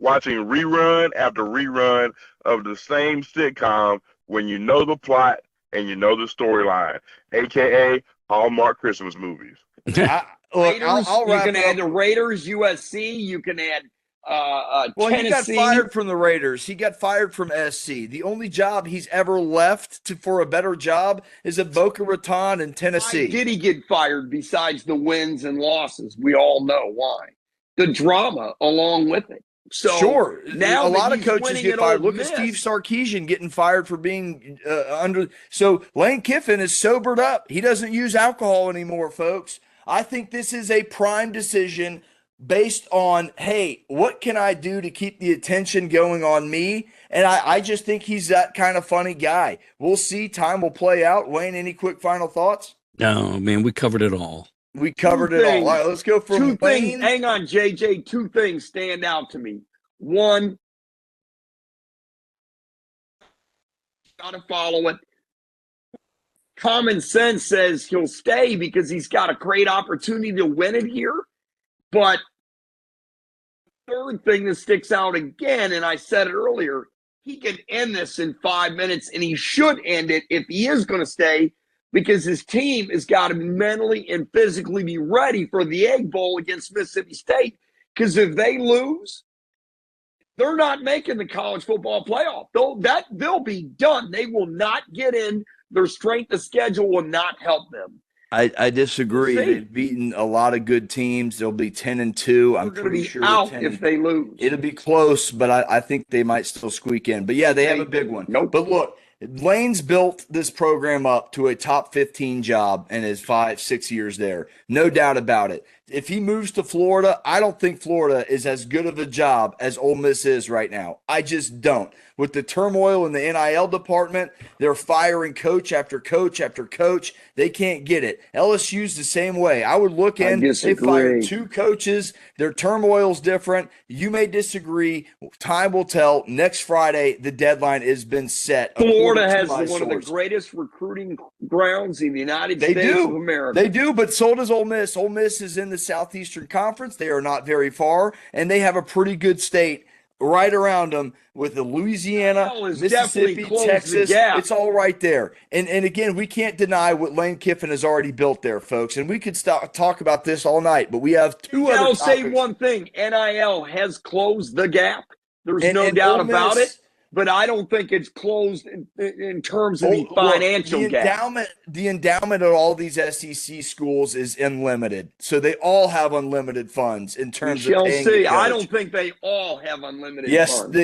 rerun after rerun of the same sitcom when you know the plot and you know the storyline, a.k.a. Hallmark Christmas movies. Raiders, I'll you wrap can it add up. the Raiders, USC. You can add Well, Tennessee. he got fired from the Raiders. He got fired from SC. The only job he's ever left for a better job is at Boca Raton in Tennessee. Why did he get fired besides the wins and losses? We all know why. The drama along with it. So sure, now a lot of he's coaches winning get at fired. Ole Look Miss. at Steve Sarkisian getting fired for being under. So Lane Kiffin is sobered up. He doesn't use alcohol anymore, folks. I think this is a prime decision based on, hey, what can I do to keep the attention going on me? And I just think he's that kind of funny guy. We'll see. Time will play out. Wayne, any quick final thoughts? No, man, we covered it all. We covered it all. All right, let's go from Two Wayne. things. Hang on, JJ. Two things stand out to me. One, got to follow it. Common sense says he'll stay because he's got a great opportunity to win it here. But third thing that sticks out again, and I said it earlier, he can end this in 5 minutes, and he should end it if he is going to stay, because his team has got to mentally and physically be ready for the Egg Bowl against Mississippi State. Because if they lose, they're not making the college football playoff. They'll be done. They will not get in. Their strength of schedule will not help them. I disagree. We'll see. They've beaten a lot of good teams. They'll be 10-2. I'm They're going to pretty be sure out 10 if they lose. It'll be close, but I think they might still squeak in. But yeah, they have a big one. Nope. But look, Lane's built this program up to a top 15 job in his 5-6 years there. No doubt about it. If he moves to Florida, I don't think Florida is as good of a job as Ole Miss is right now. I just don't. With the turmoil in the NIL department, they're firing coach after coach after coach. They can't get it. LSU's the same way. I would look in. They fired 2 coaches. Their turmoil's different. You may disagree. Time will tell. Next Friday, the deadline has been set. Florida has one of the greatest recruiting grounds in the United States of America. They do, but so does Ole Miss. Ole Miss is in the Southeastern Conference. They are not very far, and they have a pretty good state right around them with the Louisiana, Mississippi, Texas. It's all right there. And again, we can't deny what Lane Kiffin has already built there, folks. And we could talk about this all night, but we have two other topics. I'll say one thing. NIL has closed the gap. There's no doubt about it. But I don't think it's closed in terms of the financial gap. The endowment of all these SEC schools is unlimited. So they all have unlimited funds in terms of paying the coach. I don't think they all have unlimited funds.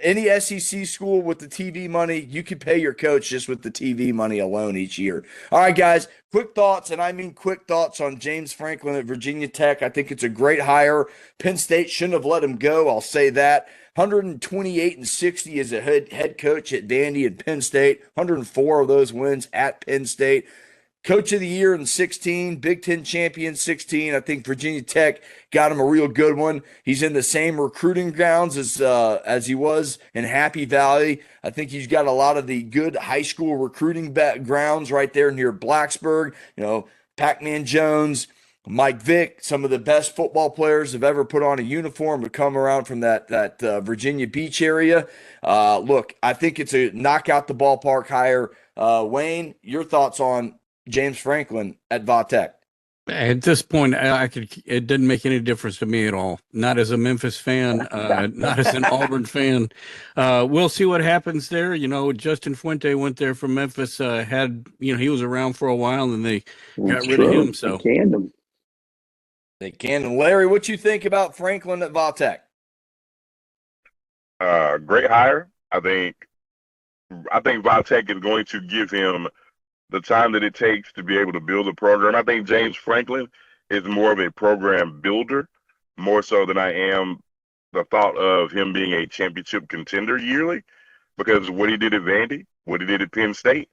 Any SEC school with the TV money, you could pay your coach just with the TV money alone each year. All right, guys, quick thoughts, and I mean quick thoughts on James Franklin at Virginia Tech. I think it's a great hire. Penn State shouldn't have let him go. I'll say that. 128-60 as a head coach at Vandy and Penn State. 104 of those wins at Penn State. Coach of the year in 16, Big Ten champion 16. I think Virginia Tech got him a real good one. He's in the same recruiting grounds as he was in Happy Valley. I think he's got a lot of the good high school recruiting grounds right there near Blacksburg. You know, Pac-Man Jones, Mike Vick, some of the best football players have ever put on a uniform to come around from that Virginia Beach area. Look, I think it's a knockout the ballpark hire. Wayne, your thoughts on James Franklin at Va-Tech? At this point, it didn't make any difference to me at all. Not as a Memphis fan, not as an Auburn fan. We'll see what happens there. You know, Justin Fuente went there from Memphis. He was around for a while, and they got rid of him. So They can. And Larry, what you think about Franklin at Va-Tech? Great hire. I think Va-Tech is going to give him the time that it takes to be able to build a program. I think James Franklin is more of a program builder, more so than I am the thought of him being a championship contender yearly, because what he did at Vandy, what he did at Penn State,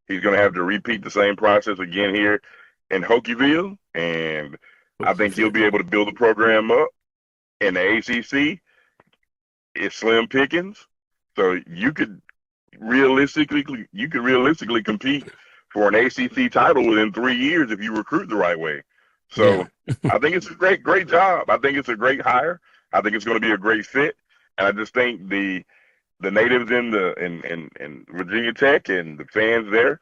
he's going to have to repeat the same process again here in Hokieville, and I think he'll be able to build the program up. In the ACC, it's slim pickings, so you could realistically compete for an ACC title within 3 years if you recruit the right way. So I think it's a great job. I think it's a great hire. I think it's going to be a great fit, and I just think the natives in Virginia Tech and the fans there,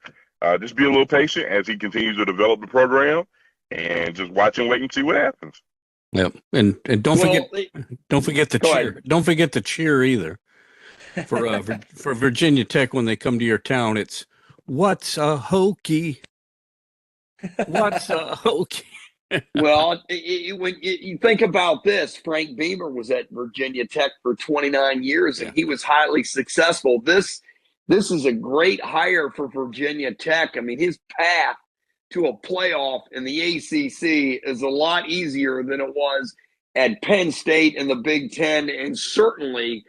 just be a little patient as he continues to develop the program, and just watch and wait and see what happens. Yep, and don't forget the cheer. Ahead. Don't forget the cheer either for Virginia Tech when they come to your town. It's what's a Hokie? What's a Hokie? Well, when you think about this, Frank Beamer was at Virginia Tech for 29 years, and he was highly successful. This is a great hire for Virginia Tech. I mean, his path to a playoff in the ACC is a lot easier than it was at Penn State in the Big Ten, and certainly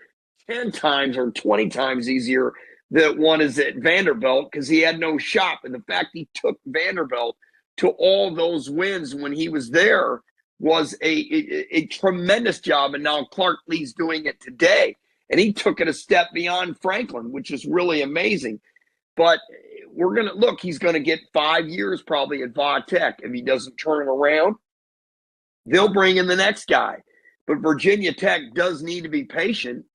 10 times or 20 times easier than one is at Vanderbilt, because he had no shop. And the fact he took Vanderbilt to all those wins when he was there was a tremendous job. And now Clark Lee's doing it today. And he took it a step beyond Franklin, which is really amazing. But we're going to look, he's going to get 5 years probably at Va Tech. If he doesn't turn it around, they'll bring in the next guy. But Virginia Tech does need to be patient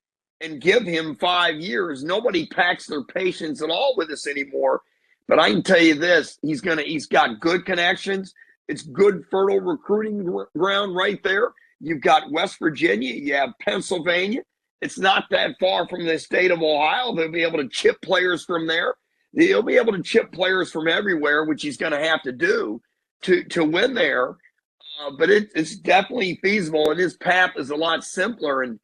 and give him 5 years. Nobody packs their patience at all with us anymore. But I can tell you this, he's got good connections. It's good, fertile recruiting ground right there. You've got West Virginia. You have Pennsylvania. It's not that far from the state of Ohio. They'll be able to chip players from there. He'll be able to chip players from everywhere, which he's going to have to do to win there. But it's definitely feasible, and his path is a lot simpler. And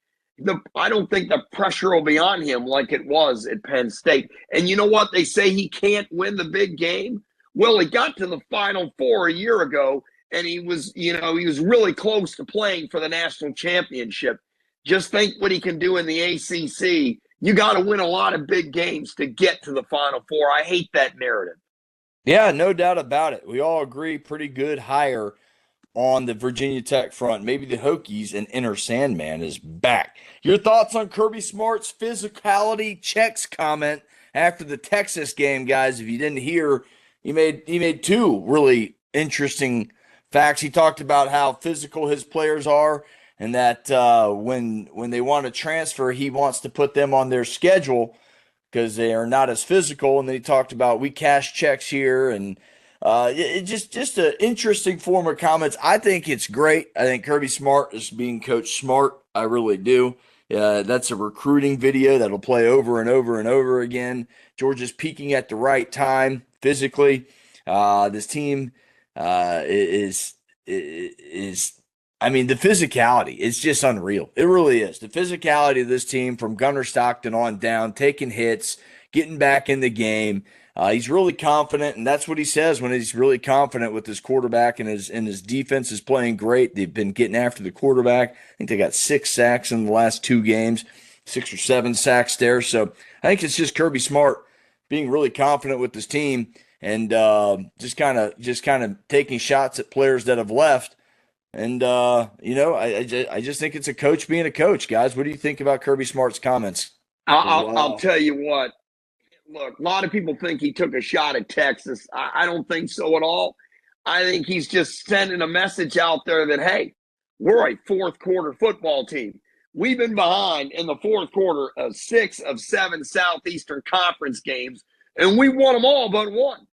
I don't think the pressure will be on him like it was at Penn State. And you know what? They say he can't win the big game. Well, he got to the Final Four a year ago, and he was really close to playing for the national championship. Just think what he can do in the ACC. You got to win a lot of big games to get to the Final Four. I hate that narrative. Yeah, no doubt about it. We all agree, pretty good hire on the Virginia Tech front. Maybe the Hokies and Inner Sandman is back. Your thoughts on Kirby Smart's physicality checks comment after the Texas game, guys? If you didn't hear, he made two really interesting facts. He talked about how physical his players are, and that when they want to transfer, he wants to put them on their schedule because they are not as physical. And then he talked about we cash checks here, and it just an interesting form of comments. I think it's great. I think Kirby Smart is being coached smart. I really do. That's a recruiting video that'll play over and over and over again. Georgia's peaking at the right time physically. This team is I mean, the physicality is just unreal. It really is. The physicality of this team from Gunnar Stockton on down, taking hits, getting back in the game. He's really confident, and that's what he says when he's really confident with his quarterback, and his defense is playing great. They've been getting after the quarterback. I think they got 6 sacks in the last 2 games, 6 or 7 sacks there. So I think it's just Kirby Smart being really confident with his team, and just kind of taking shots at players that have left. And I just think it's a coach being a coach, guys. What do you think about Kirby Smart's comments? I'll tell you what. Look, a lot of people think he took a shot at Texas. I don't think so at all. I think he's just sending a message out there that, hey, we're a fourth quarter football team. We've been behind in the fourth quarter of 6 of 7 Southeastern Conference games, and we won them all but one.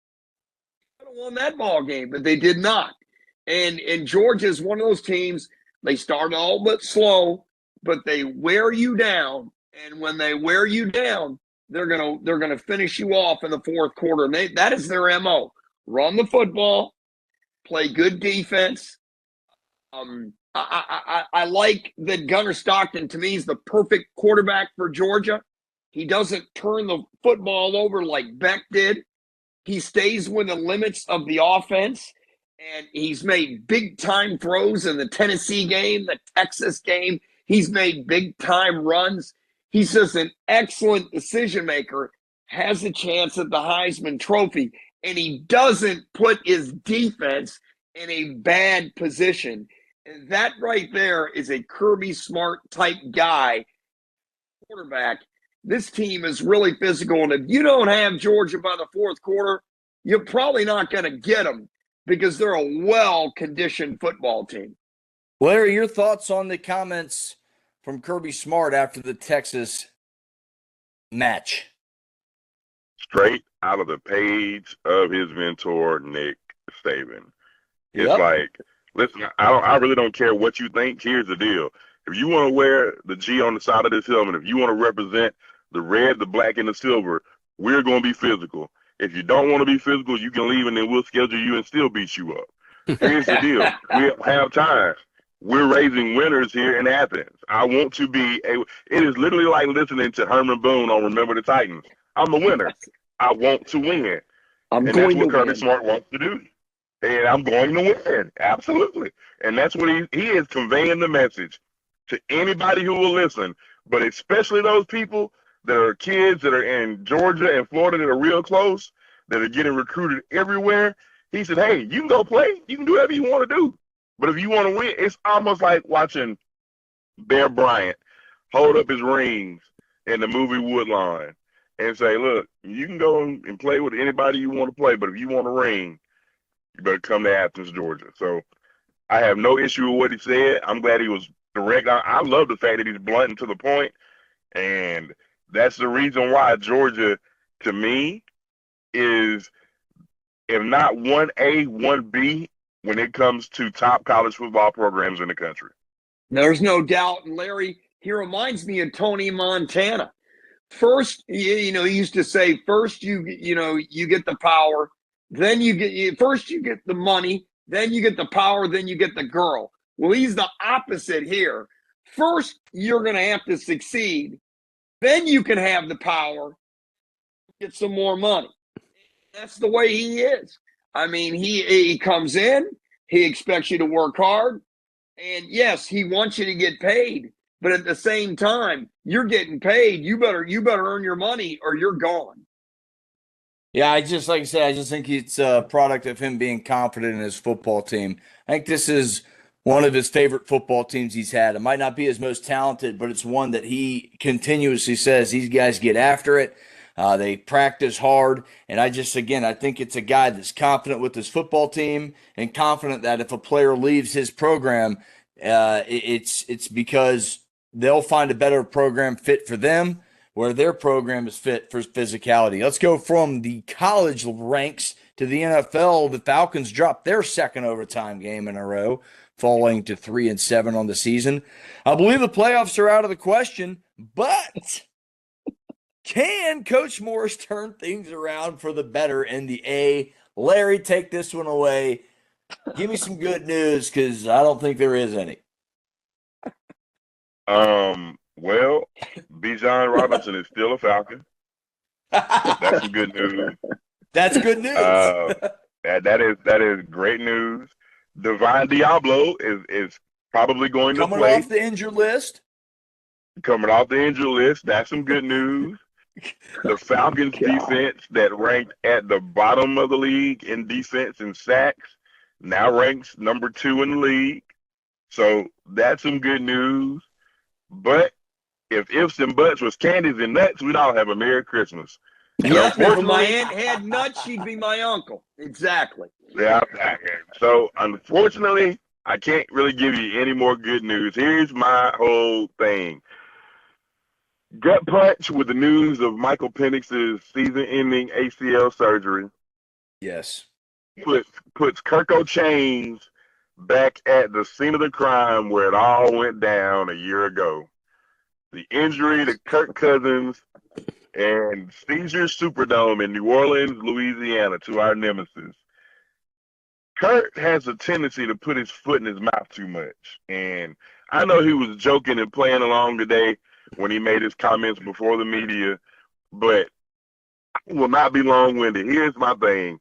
They could have won that ball game, but they did not. And Georgia is one of those teams, they start all but slow, but they wear you down. And when they wear you down, they're gonna finish you off in the fourth quarter. And that is their MO. Run the football, play good defense. I like that Gunnar Stockton, to me, is the perfect quarterback for Georgia. He doesn't turn the football over like Beck did. He stays within the limits of the offense, and he's made big-time throws in the Tennessee game, the Texas game. He's made big-time runs. He's just an excellent decision maker, has a chance at the Heisman Trophy, and he doesn't put his defense in a bad position. And that right there is a Kirby Smart type guy, quarterback. This team is really physical, and if you don't have Georgia by the fourth quarter, you're probably not going to get them because they're a well-conditioned football team. Larry, your thoughts on the comments from Kirby Smart after the Texas match? Straight out of the page of his mentor, Nick Saban. It's Yep. like, listen, I really don't care what you think. Here's the deal. If you want to wear the G on the side of this helmet, if you want to represent the red, the black, and the silver, we're going to be physical. If you don't want to be physical, you can leave, and then we'll schedule you and still beat you up. Here's the deal. We don't have time. We're raising winners here in Athens. I want to be it is literally like listening to Herman Boone on Remember the Titans. I'm a winner. I want to win. And that's what Kirby Smart wants to do. And I'm going to win. Absolutely. And that's what he is conveying the message to anybody who will listen, but especially those people that are kids that are in Georgia and Florida that are real close, that are getting recruited everywhere. He said, hey, you can go play. You can do whatever you want to do. But if you want to win, it's almost like watching Bear Bryant hold up his rings in the movie Woodlawn and say, look, you can go and play with anybody you want to play, but if you want a ring, you better come to Athens, Georgia. So I have no issue with what he said. I'm glad he was direct. I love the fact that he's blunt and to the point, and that's the reason why Georgia, to me, is, if not 1A, 1B when it comes to top college football programs in the country. There's no doubt. And Larry, he reminds me of Tony Montana. First, he used to say, first you get the power, then you get the money, then you get the power, then you get the girl. Well, he's the opposite here. First, you're going to have to succeed. Then you can have the power, get some more money. That's the way he is. I mean, he comes in, he expects you to work hard, and yes, he wants you to get paid. But at the same time, you're getting paid. You better earn your money or you're gone. Yeah, like I said, I just think it's a product of him being confident in his football team. I think this is one of his favorite football teams he's had. It might not be his most talented, but it's one that he continuously says these guys get after it. They practice hard. And I think it's a guy that's confident with his football team and confident that if a player leaves his program, it's because they'll find a better program fit for them, where their program is fit for physicality. Let's go from the college ranks to the NFL. The Falcons dropped their second overtime game in a row, falling to 3-7 on the season. I believe the playoffs are out of the question, but can Coach Morris turn things around for the better in the A? Larry, take this one away. Give me some good news, because I don't think there is any. Well, Bijan Robinson is still a Falcon. That's some good news. That's good news. That is great news. Divine Diablo is probably going to play. Coming off the injured list. Coming off the injured list. That's some good news. The Falcons defense that ranked at the bottom of the league in defense and sacks now ranks number 2 in the league. So that's some good news. But if ifs and buts was candies and nuts, we'd all have a Merry Christmas. Yeah, if my aunt had nuts, she'd be my uncle. Exactly. Yeah. So unfortunately, I can't really give you any more good news. Here's my whole thing. Gut punch with the news of Michael Penix's season-ending ACL surgery. Yes. Puts Kirko Chains back at the scene of the crime where it all went down a year ago. The injury to Kirk Cousins and Caesar Superdome in New Orleans, Louisiana, to our nemesis. Kurt has a tendency to put his foot in his mouth too much. And I know he was joking and playing along today when he made his comments before the media, but I will not be long-winded. Here's my thing.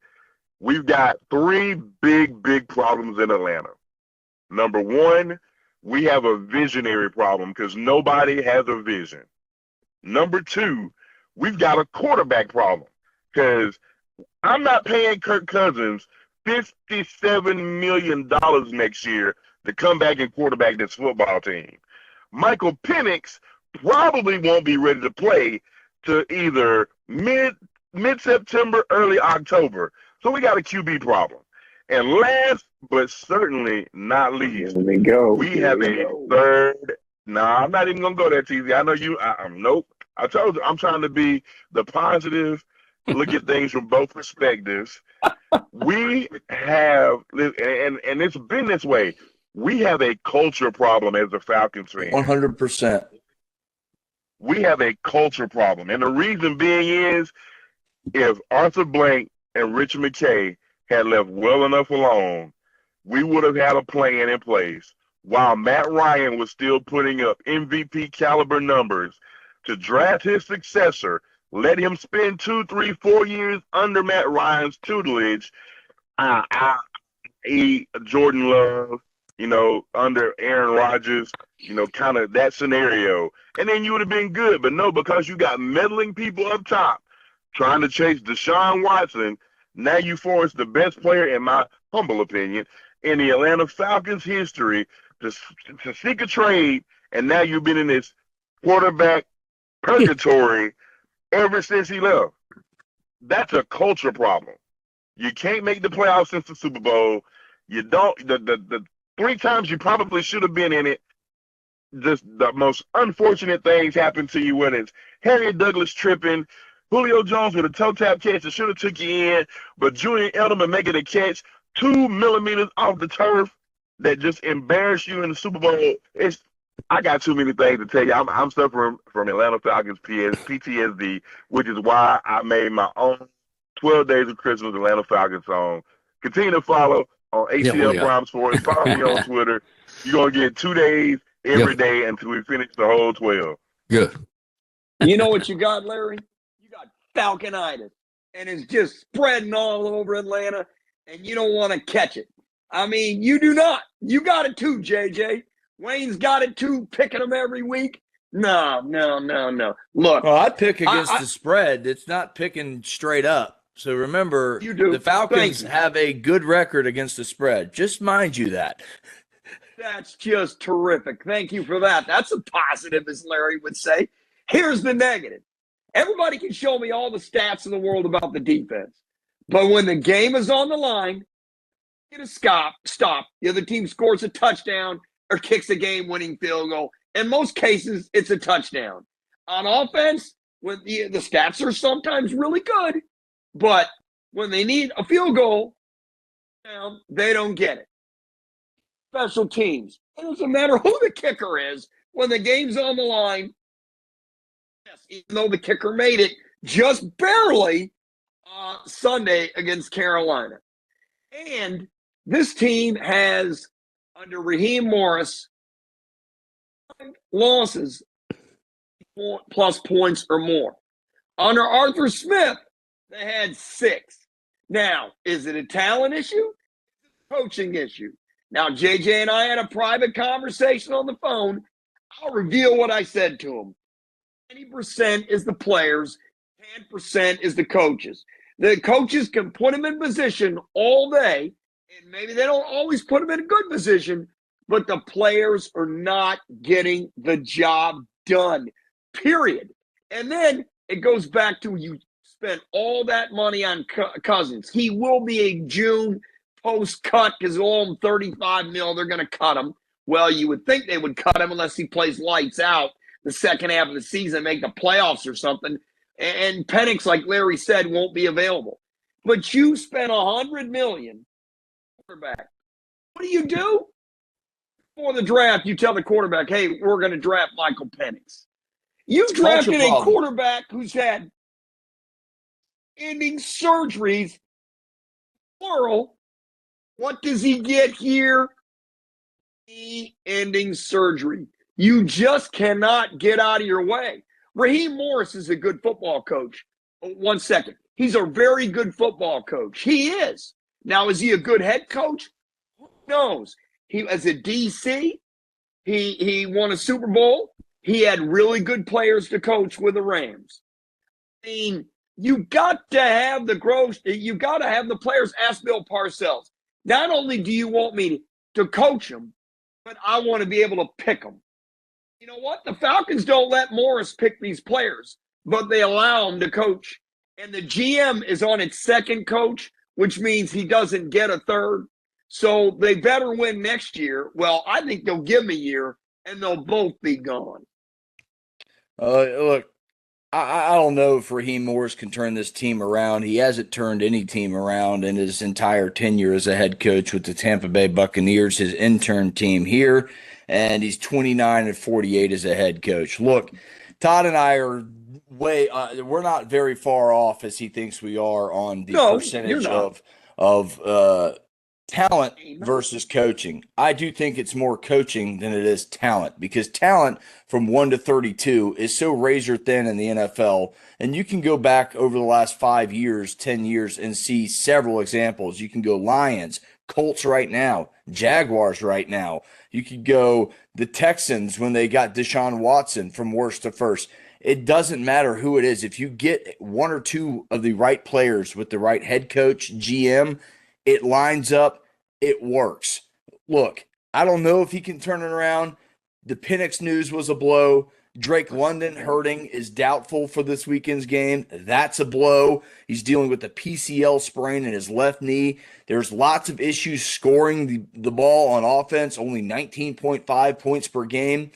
We've got three big problems in Atlanta. Number one, we have a visionary problem because nobody has a vision. Number two, we've got a quarterback problem because I'm not paying Kirk Cousins $57 million next year to come back and quarterback this football team. Michael Penix probably won't be ready to play to either mid-September, early October. So we got a QB problem. And last but certainly not least, we have a third. No, I'm not even going to go there, TZ. I know you. Nope. I told you, I'm trying to be the positive, look at things from both perspectives. We have, and it's been this way, we have a culture problem as a Falcons fan. 100%. We have a culture problem. And the reason being is if Arthur Blank and Richard McKay had left well enough alone, we would have had a plan in place while Matt Ryan was still putting up MVP caliber numbers to draft his successor, let him spend 2, 3, 4 years under Matt Ryan's tutelage, Jordan Love, under Aaron Rodgers, kind of that scenario. And then you would have been good. But no, because you got meddling people up top trying to chase Deshaun Watson, now you force the best player, in my humble opinion, in the Atlanta Falcons history to seek a trade, and now you've been in this quarterback purgatory ever since he left. That's a culture problem. You can't make the playoffs since the Super Bowl. You don't. The 3 times you probably should have been in it, just the most unfortunate things happen to you, whether it's Harriet Douglas tripping, Julio Jones with a toe tap catch that should have took you in, but Julian Edelman making a catch 2 millimeters off the turf that just embarrassed you in the Super Bowl. I got too many things to tell you. I'm suffering from Atlanta Falcons PTSD, which is why I made my own 12 Days of Christmas Atlanta Falcons song. Continue to follow on ATL Prime Sports. Follow me on Twitter. You're going to get 2 days every day until we finish the whole 12. Good. You know what you got, Larry? You got Falconitis, and it's just spreading all over Atlanta, and you don't want to catch it. I mean, you do not. You got it too, JJ. Wayne's got it too, picking them every week. No. Look. Well, I pick against the spread. It's not picking straight up. So remember, the Falcons have a good record against the spread. Just mind you that. That's just terrific. Thank you for that. That's a positive, as Larry would say. Here's the negative. Everybody can show me all the stats in the world about the defense. But when the game is on the line, get a stop. The other team scores a touchdown or kicks a game-winning field goal. In most cases, it's a touchdown. On offense, when the stats are sometimes really good, but when they need a field goal, they don't get it. Special teams. It doesn't matter who the kicker is. When the game's on the line, yes, even though the kicker made it just barely Sunday against Carolina. And this team has, under Raheem Morris, 5 losses plus points or more. Under Arthur Smith, they had 6. Now, is it a talent issue? It's a coaching issue. Now, JJ and I had a private conversation on the phone. I'll reveal what I said to him. 90% is the players, 10% is the coaches. The coaches can put them in position all day, and maybe they don't always put them in a good position, but the players are not getting the job done, period. And then it goes back to you spent all that money on Cousins. He will be a June post-cut because they'll owe him $35 million. They're going to cut him. Well, you would think they would cut him unless he plays lights out the second half of the season, make the playoffs or something. And Penix, like Larry said, won't be available. But you spent $100 million quarterback. What do? Before the draft, you tell the quarterback, hey, we're going to draft Michael Penix. You drafted a quarterback who's had ending surgeries, plural. What does he get here? Ending surgery. You just cannot get out of your way. Raheem Morris is a good football coach, 1 second. He's a very good football coach. He is. Now, is he a good head coach? Who knows? He, as a DC, he won a Super Bowl. He had really good players to coach with the Rams. I mean, you got to have the growth. You got to have the players. Ask Bill Parcells. Not only do you want me to coach them, but I want to be able to pick them. You know what? The Falcons don't let Morris pick these players, but they allow him to coach. And the GM is on its second coach, which means he doesn't get a third. So they better win next year. Well, I think they'll give him a year, and they'll both be gone. Look, I don't know if Raheem Morris can turn this team around. He hasn't turned any team around in his entire tenure as a head coach with the Tampa Bay Buccaneers, his intern team here, and he's 29-48 as a head coach. Look, Todd and I are we're not very far off as he thinks we are on the percentage of talent versus coaching. I do think it's more coaching than it is talent, because talent from 1 to 32 is so razor thin in the NFL. And you can go back over the last 5 years, 10 years, and see several examples. You can go Lions, Colts right now, Jaguars right now. You could go the Texans when they got Deshaun Watson from worst to first. It doesn't matter who it is. If you get one or two of the right players with the right head coach, GM, it lines up, it works. Look, I don't know if he can turn it around. The Pick6 news was a blow. Drake London hurting is doubtful for this weekend's game. That's a blow. He's dealing with a PCL sprain in his left knee. There's lots of issues scoring the ball on offense, only 19.5 points per game.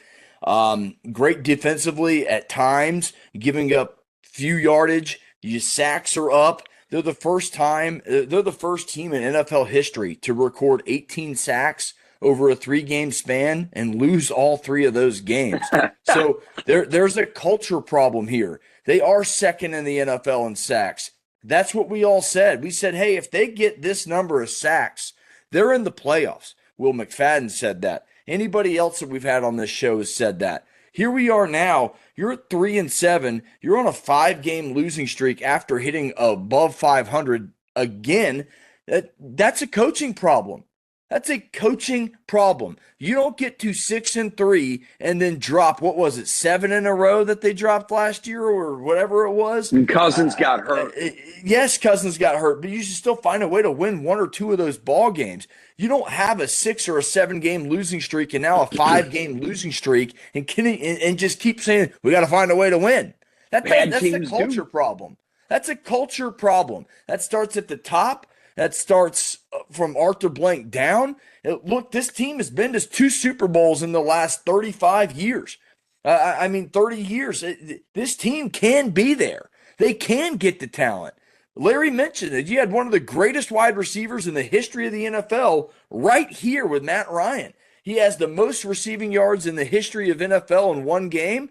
Great defensively at times, giving up few yardage. Your sacks are up. They're the first team in NFL history to record 18 sacks over a 3-game span and lose all 3 of those games. So there's a culture problem here. They are second in the NFL in sacks. That's what we all said. We said, hey, if they get this number of sacks, they're in the playoffs. Will McFadden said that. Anybody else that we've had on this show has said that. Here we are now. You're at 3-7. You're on a 5-game losing streak after hitting above 500 again. That's a coaching problem. That's a coaching problem. You don't get to 6-3 and then drop, what was it, 7 in a row that they dropped last year or whatever it was? And Cousins got hurt. Yes, Cousins got hurt, but you should still find a way to win 1 or 2 of those ball games. You don't have a 6 or a 7-game losing streak and now a 5-game losing streak and just keep saying, we got to find a way to win. That's a culture problem. That's a culture problem. That starts at the top. That starts from Arthur Blank down. Look, this team has been to 2 Super Bowls in the last 35 years. 30 years. This team can be there. They can get the talent. Larry mentioned that you had one of the greatest wide receivers in the history of the NFL right here with Matt Ryan. He has the most receiving yards in the history of NFL in one game.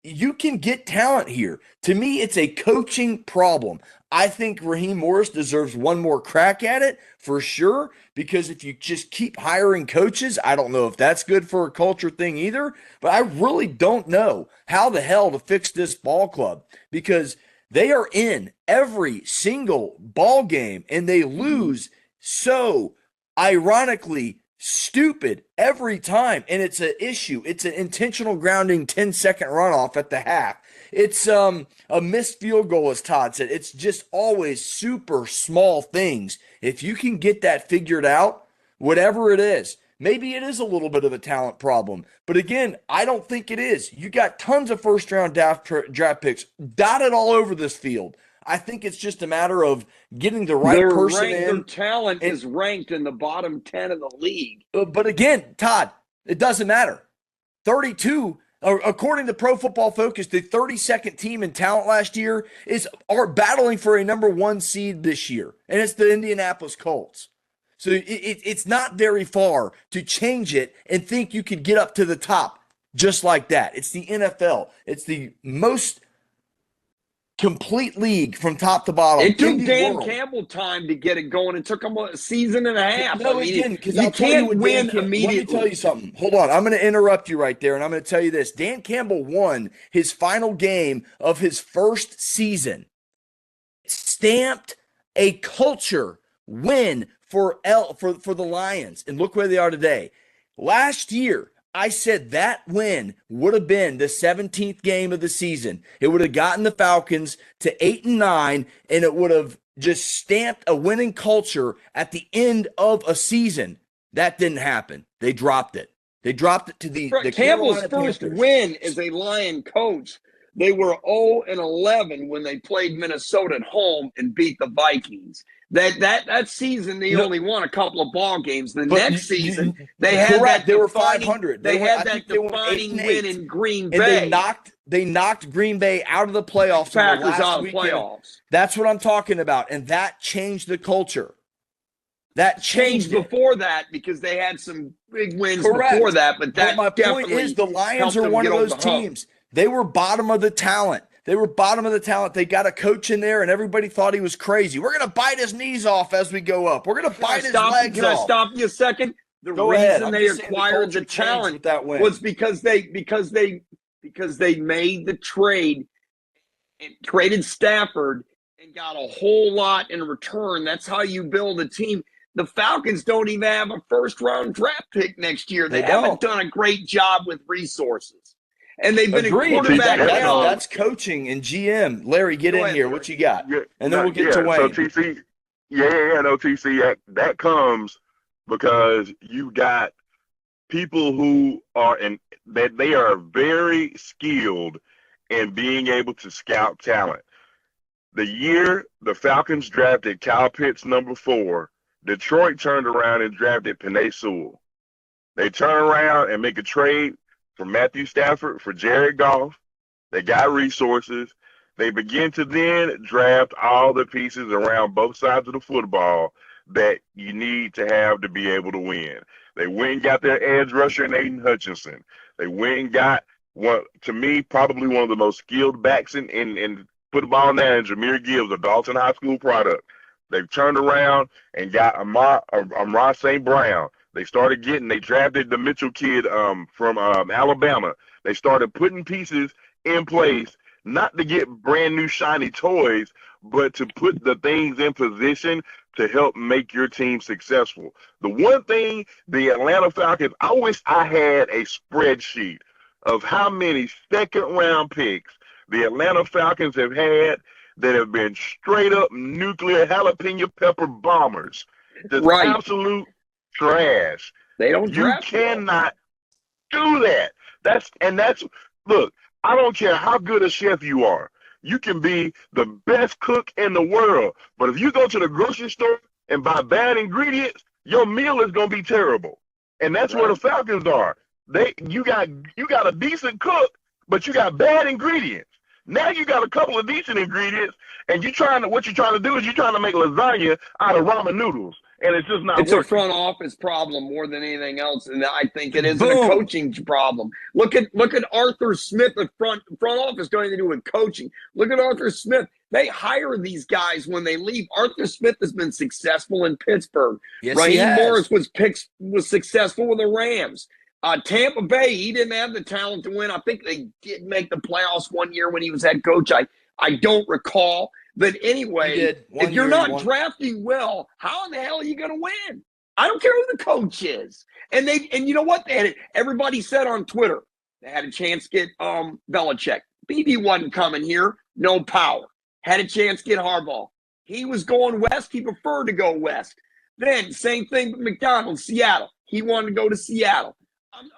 You can get talent here. To me, it's a coaching problem. I think Raheem Morris deserves one more crack at it for sure, because if you just keep hiring coaches, I don't know if that's good for a culture thing either, but I really don't know how the hell to fix this ball club, because they are in every single ball game and they lose so ironically stupid every time, and it's an issue. It's an intentional grounding 10-second runoff at the half. It's a missed field goal, as Todd said. It's just always super small things. If you can get that figured out, whatever it is, maybe it is a little bit of a talent problem. But again, I don't think it is. You got tons of first-round draft picks dotted all over this field. I think it's just a matter of getting the right person in. Their talent is ranked in the bottom 10 of the league. But again, Todd, it doesn't matter. 32, according to Pro Football Focus, the 32nd team in talent last year are battling for a number 1 seed this year, and it's the Indianapolis Colts. So it's not very far to change it and think you could get up to the top just like that. It's the NFL. It's the most complete league from top to bottom. It took Dan Campbell time to get it going. It took him a season and a half. No, it didn't, because you can't win immediately. Let me tell you something. Hold on. I'm going to interrupt you right there, and I'm going to tell you this. Dan Campbell won his final game of his first season stamped a culture win for the Lions. And look where they are today. Last year, I said that win would have been the 17th game of the season. It would have gotten the Falcons to 8-9, and it would have just stamped a winning culture at the end of a season. That didn't happen. They dropped it. They dropped it to the Campbell's Carolina first Panthers. win as a Lion coach. They were 0-11 when they played Minnesota at home and beat the Vikings. That season, they only won a couple of ball games. The next season, they had correct. that. They were 500. They had that they won defining 8-8. win in Green And Bay. they knocked Green Bay out of the playoffs. Packers last out of weekend. playoffs. That's what I'm talking about, and that changed the culture. That changed before that because they had some big wins Correct. before that. But my point is, the Lions are one of those teams. They were bottom of the talent. They got a coach in there, and everybody thought he was crazy. We're going to bite his knees off as we go up. We're going to bite his legs off. Can I stop you a second? The reason they acquired the talent was because they made the trade and traded Stafford and got a whole lot in return. That's how you build a team. The Falcons don't even have a first-round draft pick next year. They haven't done a great job with resources. And they've been in quarterback down. That's coaching and GM. Larry, get in here. What you got? And then we'll get to Wayne. So TC, TC, that comes because you got people who are that they are very skilled in being able to scout talent. The year the Falcons drafted Kyle Pitts number 4, Detroit turned around and drafted Penei Sewell. They turn around and make a trade for Matthew Stafford, for Jared Goff. They got resources. They begin to then draft all the pieces around both sides of the football that you need to have to be able to win. They went and got their edge rusher in Aiden Hutchinson. They went and got, to me, probably one of the most skilled backs in football now, in Jahmyr Gibbs, a Dalton High School product. They've turned around and got Amon St. Brown. They drafted the Mitchell kid from Alabama. They started putting pieces in place, not to get brand new shiny toys, but to put the things in position to help make your team successful. The one thing the Atlanta Falcons, I wish I had a spreadsheet of how many second-round picks the Atlanta Falcons have had that have been straight-up nuclear jalapeno pepper bombers. Just absolute trash. They don't You cannot do that. Look, I don't care how good a chef you are. You can be the best cook in the world, but if you go to the grocery store and buy bad ingredients, your meal is going to be terrible. And that's where the Falcons are. You got a decent cook, but you got bad ingredients. Now you got a couple of decent ingredients, and what you're trying to do is you're trying to make lasagna out of ramen noodles. And it's just not working. A front office problem more than anything else, and I think it isn't a coaching problem. Look at Arthur Smith. The front office don't anything to do with coaching. Look at Arthur Smith. They hire these guys when they leave. Arthur Smith has been successful in Pittsburgh. Yes, Raheem Morris was successful with the Rams. Tampa Bay, he didn't have the talent to win. I think they did make the playoffs one year when he was head coach. I don't recall. But anyway, if you're not drafting well, how in the hell are you going to win? I don't care who the coach is. And you know what? Everybody said on Twitter they had a chance to get Belichick. BB wasn't coming here. No power. Had a chance to get Harbaugh. He was going west. He preferred to go west. Then same thing with McDonald, Seattle. He wanted to go to Seattle.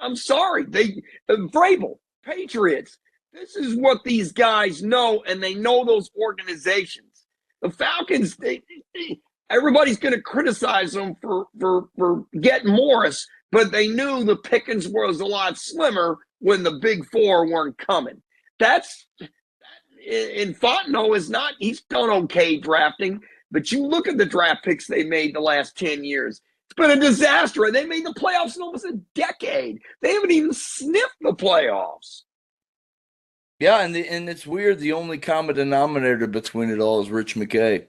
I'm sorry. Vrabel, Patriots. This is what these guys know, and they know those organizations. The Falcons, everybody's going to criticize them for getting Morris, but they knew the pickings was a lot slimmer when the big four weren't coming. Fontenot is not, he's done okay drafting, but you look at the draft picks they made the last 10 years. It's been a disaster, and they made the playoffs in almost a decade. They haven't even sniffed the playoffs. Yeah, and it's weird. The only common denominator between it all is Rich McKay.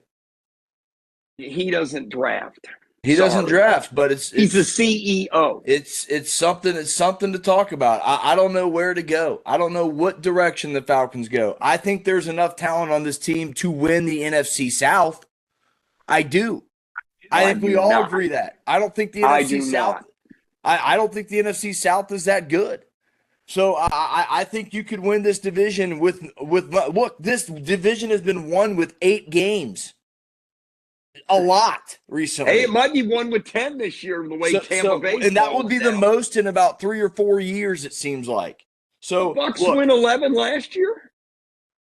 He doesn't draft. He doesn't Sorry. draft, but He's the CEO. It's something to talk about. I don't know where to go. I don't know what direction the Falcons go. I think there's enough talent on this team to win the NFC South. I do. I think we all agree that. I don't think the NFC South. I don't think the NFC South is that good. So I think you could win this division with look. This division has been won with 8 games. A lot recently. Hey, it might be 1 with 10 this year, the way Tampa Bay. And that would be the most in about 3 or 4 years, it seems like. So the Bucks win 11 last year.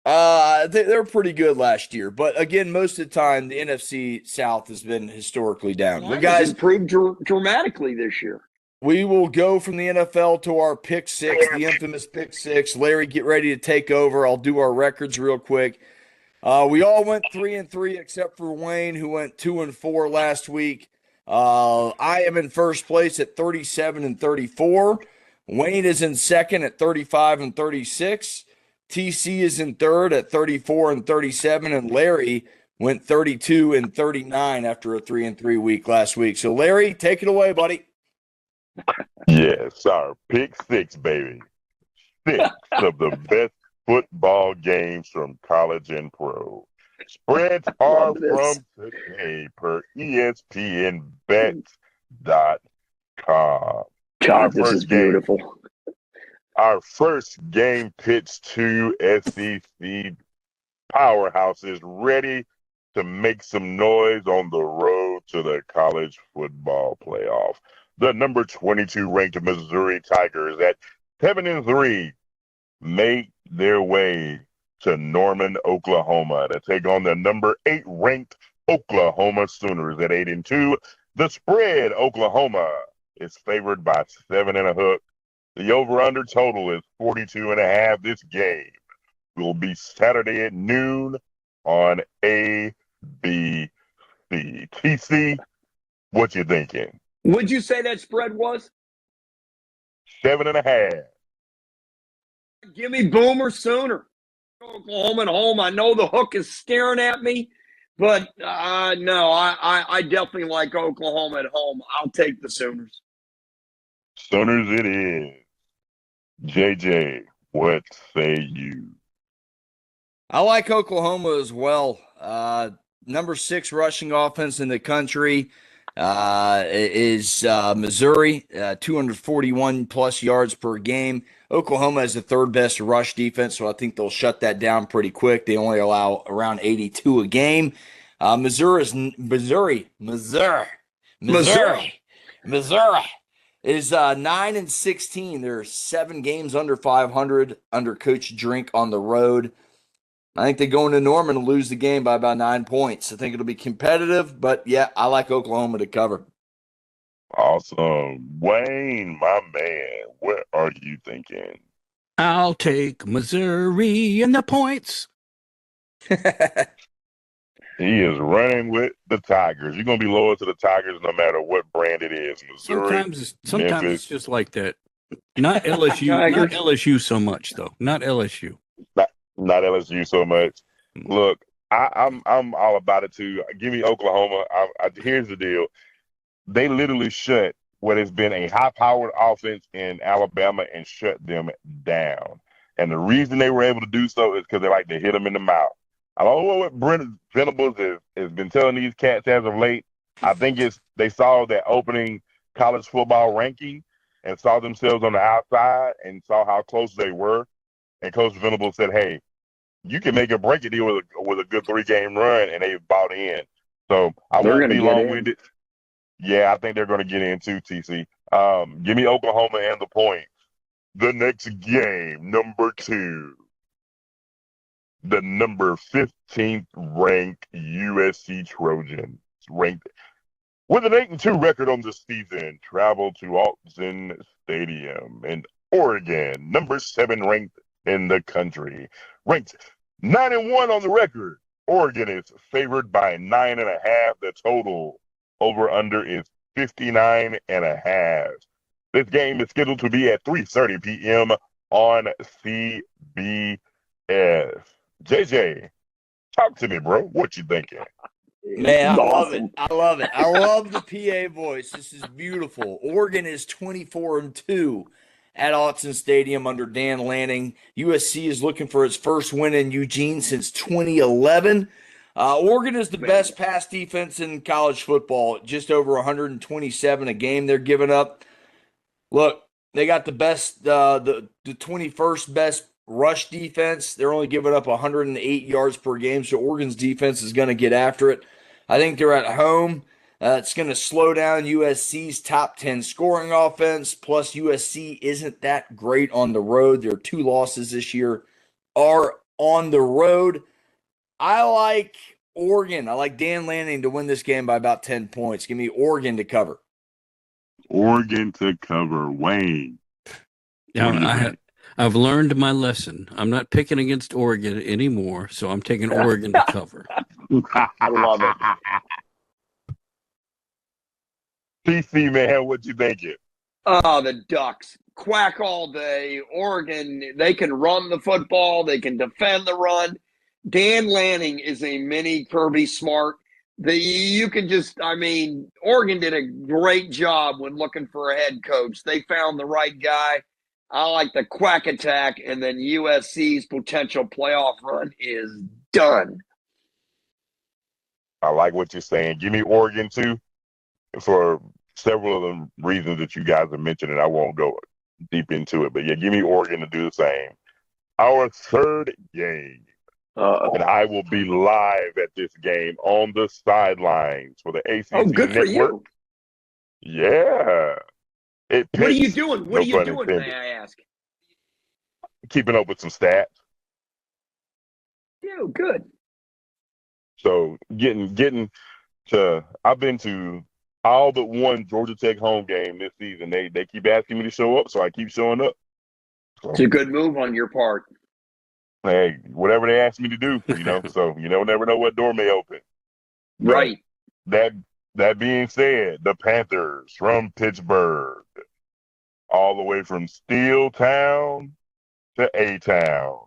They're pretty good last year, but again, most of the time the NFC South has been historically down. Well, guys improved dramatically this year. We will go from the NFL to our pick 6, the infamous pick 6. Larry, get ready to take over. I'll do our records real quick. We all went 3-3 except for Wayne, who went 2-4 last week. I am in first place at 37-34. Wayne is in second at 35-36. TC is in third at 34-37, and Larry went 32-39 after a 3-3 week last week. So Larry, take it away, buddy. Yes, our pick 6, baby. 6 of the best football games from college and pro. Spreads are from today per ESPNBets.com. God, this is beautiful. Our first game pitched to SEC powerhouses ready to make some noise on the road to the college football playoff. The number 22 ranked Missouri Tigers at 7-3 make their way to Norman, Oklahoma to take on the number 8 ranked Oklahoma Sooners at 8-2. The spread, Oklahoma, is favored by 7.5. The over-under total is 42.5. This game will be Saturday at noon on ABC. TC, what you thinking? What'd you say that spread was? 7.5. Give me Boomer Sooner. Oklahoma at home. I know the hook is staring at me, but no, I definitely like Oklahoma at home. I'll take the Sooners. Sooners it is. JJ, what say you? I like Oklahoma as well. Number 6 rushing offense in the country is Missouri, 241 plus yards per game. Oklahoma has the 3rd best rush defense, so I think they'll shut that down pretty quick. They only allow around 82 a game. Missouri is 9-16. They're 7 games under 500 under Coach Drink on the road. I think they go into Norman and lose the game by about 9 points. I think it'll be competitive, but yeah, I like Oklahoma to cover. Awesome. Wayne, my man, what are you thinking? I'll take Missouri and the points. He is running with the Tigers. You're going to be loyal to the Tigers no matter what brand it is. Missouri, sometimes it's just like that. Not LSU, not LSU so much though. Not LSU. Not LSU so much. Look, I'm all about it too. Give me Oklahoma. Here's the deal. They literally shut what has been a high-powered offense in Alabama and shut them down. And the reason they were able to do so is because they like to hit them in the mouth. I don't know what Brent Venables has been telling these cats as of late. I think they saw that opening college football ranking and saw themselves on the outside and saw how close they were. And Coach Venables said, hey, you can make a break a deal with a good 3-game run, and they bought in. So I won't be long-winded. Yeah, I think they're going to get in too, TC. Give me Oklahoma and the points. The next game, number 2. The number 15th ranked USC Trojans, ranked with an 8-2 record on the season, travel to Autzen Stadium in Oregon, number 7 ranked in the country, ranked 9-1 on the record. Oregon is favored by 9.5. The total over under is 59.5. This game is scheduled to be at 3:30 p.m. on CBS. JJ, talk to me, bro. What you thinking? Man, I love it. Awesome. I love it. I love the PA voice. This is beautiful. Oregon is 24-2 at Autzen Stadium under Dan Lanning. USC is looking for its first win in Eugene since 2011. Oregon is the best pass defense in college football, just over 127 a game they're giving up. Look, they got the best, the 21st best rush defense. They're only giving up 108 yards per game, so Oregon's defense is going to get after it. I think they're at home. It's going to slow down USC's top 10 scoring offense. Plus, USC isn't that great on the road. Their 2 losses this year are on the road. I like Oregon. I like Dan Lanning to win this game by about 10 points. Give me Oregon to cover. Oregon to cover. Wayne. Yeah, I've learned my lesson. I'm not picking against Oregon anymore, so I'm taking Oregon to cover. I love it. PC, man, what you thinking? Oh, the Ducks. Quack all day. Oregon, they can run the football. They can defend the run. Dan Lanning is a mini Kirby Smart. Oregon did a great job when looking for a head coach. They found the right guy. I like the quack attack, and then USC's potential playoff run is done. I like what you're saying. Give me Oregon, too, for several of the reasons that you guys have mentioned, and I won't go deep into it. But, yeah, give me Oregon to do the same. Our third game, and I will be live at this game on the sidelines for the ACC Oh, good Network. for you. Yeah. What are you doing? What No are you pun doing, intended. may I ask? Keeping up with some stats. Yeah, good. So getting to I've been to all but one Georgia Tech home game this season. They keep asking me to show up, so I keep showing up. So, It's a good move on your part. hey, whatever they ask me to do, so never know what door may open. But Right. That being said, the Panthers from Pittsburgh, all the way from Steel Town to A-Town.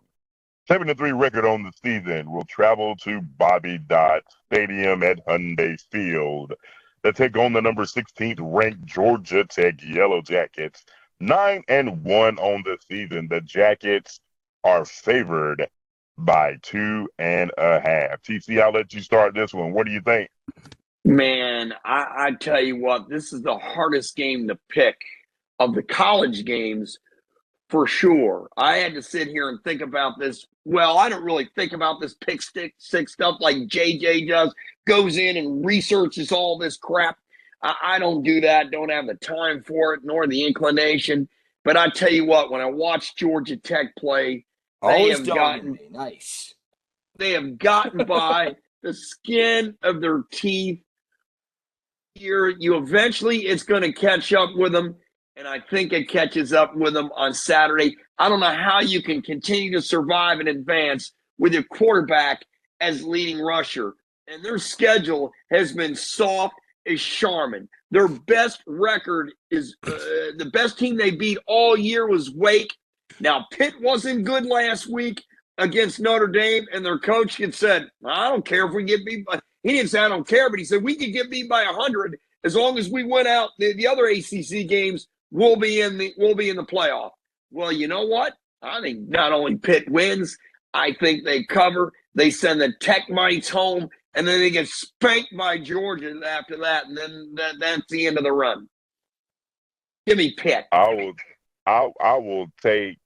7-3 record on the season will travel to Bobby Dodd Stadium at Hyundai Field to take on the number 16th ranked Georgia Tech Yellow Jackets. 9-1 on the season. The Jackets are favored by 2.5. TC, I'll let you start this one. What do you think? Man, I tell you what, this is the hardest game to pick of the college games for sure. I had to sit here and think about this. Well, I don't really think about this Pick6 stuff like JJ does, goes in and researches all this crap. I don't do that, don't have the time for it, nor the inclination. But I tell you what, when I watch Georgia Tech play, Always dominate. Nice. they have gotten by the skin of their teeth. It's going to catch up with them, and I think it catches up with them on Saturday. I don't know how you can continue to survive and advance with your quarterback as leading rusher, and their schedule has been soft as Charmin. Their best record is the best team they beat all year was Wake. Now, Pitt wasn't good last week against Notre Dame, and their coach had said, I don't care if we get beat by – he didn't say I don't care, but he said we could get beat by 100 as long as we win out the other ACC games, we'll be in the playoff. Well, you know what? I think not only Pitt wins, I think they cover. They send the Tech mites home, and then they get spanked by Georgia after that, and then that's the end of the run. Give me Pitt. I will take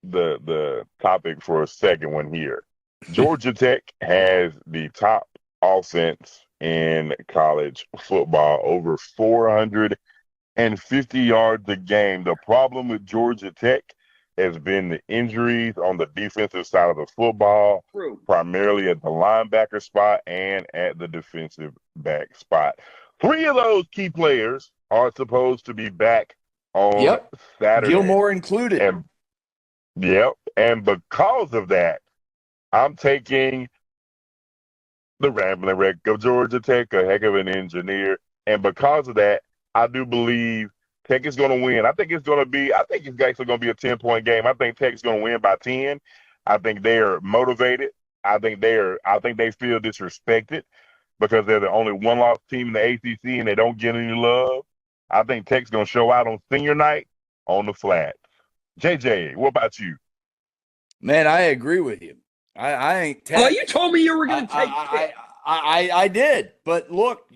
the topic for a second one here. Georgia Tech has the top offense in college football, over 450 yards a game. The problem with Georgia Tech has been the injuries on the defensive side of the football, True. primarily at the linebacker spot and at the defensive back spot. 3 of those key players are supposed to be back on Saturday. Gilmore included. And because of that, I'm taking the rambling wreck of Georgia Tech, a heck of an engineer. And because of that, I do believe Tech is going to win. I think it's actually going to be a 10-point game. I think Tech's going to win by 10. I think they are motivated. I think they feel disrespected. because they're the only one-loss team in the ACC and they don't get any love. I think Tech's going to show out on senior night on the flat. JJ, what about you? Man, I agree with you. I ain't Tech. Oh, you told me you were going to take Pitt. I did. But look,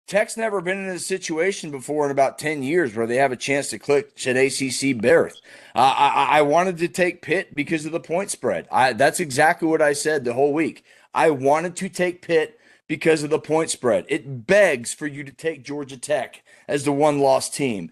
Tech's never been in a situation before in about 10 years where they have a chance to clinch an ACC berth. I wanted to take Pitt because of the point spread. That's exactly what I said the whole week. I wanted to take Pitt because of the point spread. It begs for you to take Georgia Tech as the one-loss team.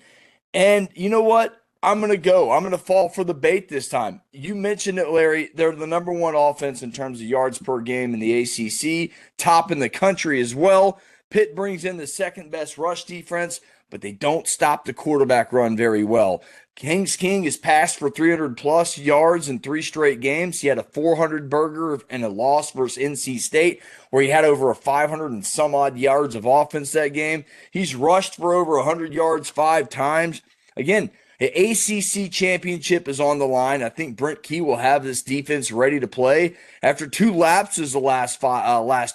And you know what? I'm going to go. I'm going to fall for the bait this time. You mentioned it, Larry. They're the number one offense in terms of yards per game in the ACC, top in the country as well. Pitt brings in the second best rush defense, but they don't stop the quarterback run very well. King has passed for 300-plus yards in 3 straight games. He had a 400 burger and a loss versus NC State, where he had over a 500 and some odd yards of offense that game. He's rushed for over 100 yards 5 times. Again, the ACC championship is on the line. I think Brent Key will have this defense ready to play. After 2 lapses the last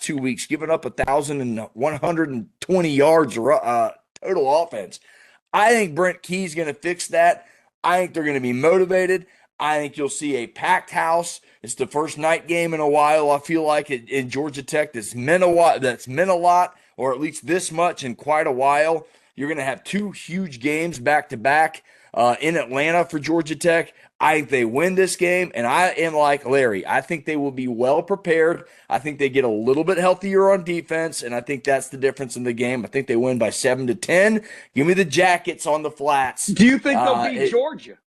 2 weeks, giving up 1,120 yards total offense. I think Brent Key's going to fix that. I think they're going to be motivated. I think you'll see a packed house. It's the first night game in a while. I feel like in Georgia Tech that's meant a lot, or at least this much in quite a while. You're going to have 2 huge games back to back in Atlanta for Georgia Tech. I think they win this game, and I am like Larry. I think they will be well prepared. I think they get a little bit healthier on defense, and I think that's the difference in the game. I think they win by 7-10. Give me the Jackets on the flats. Do you think they'll beat Georgia?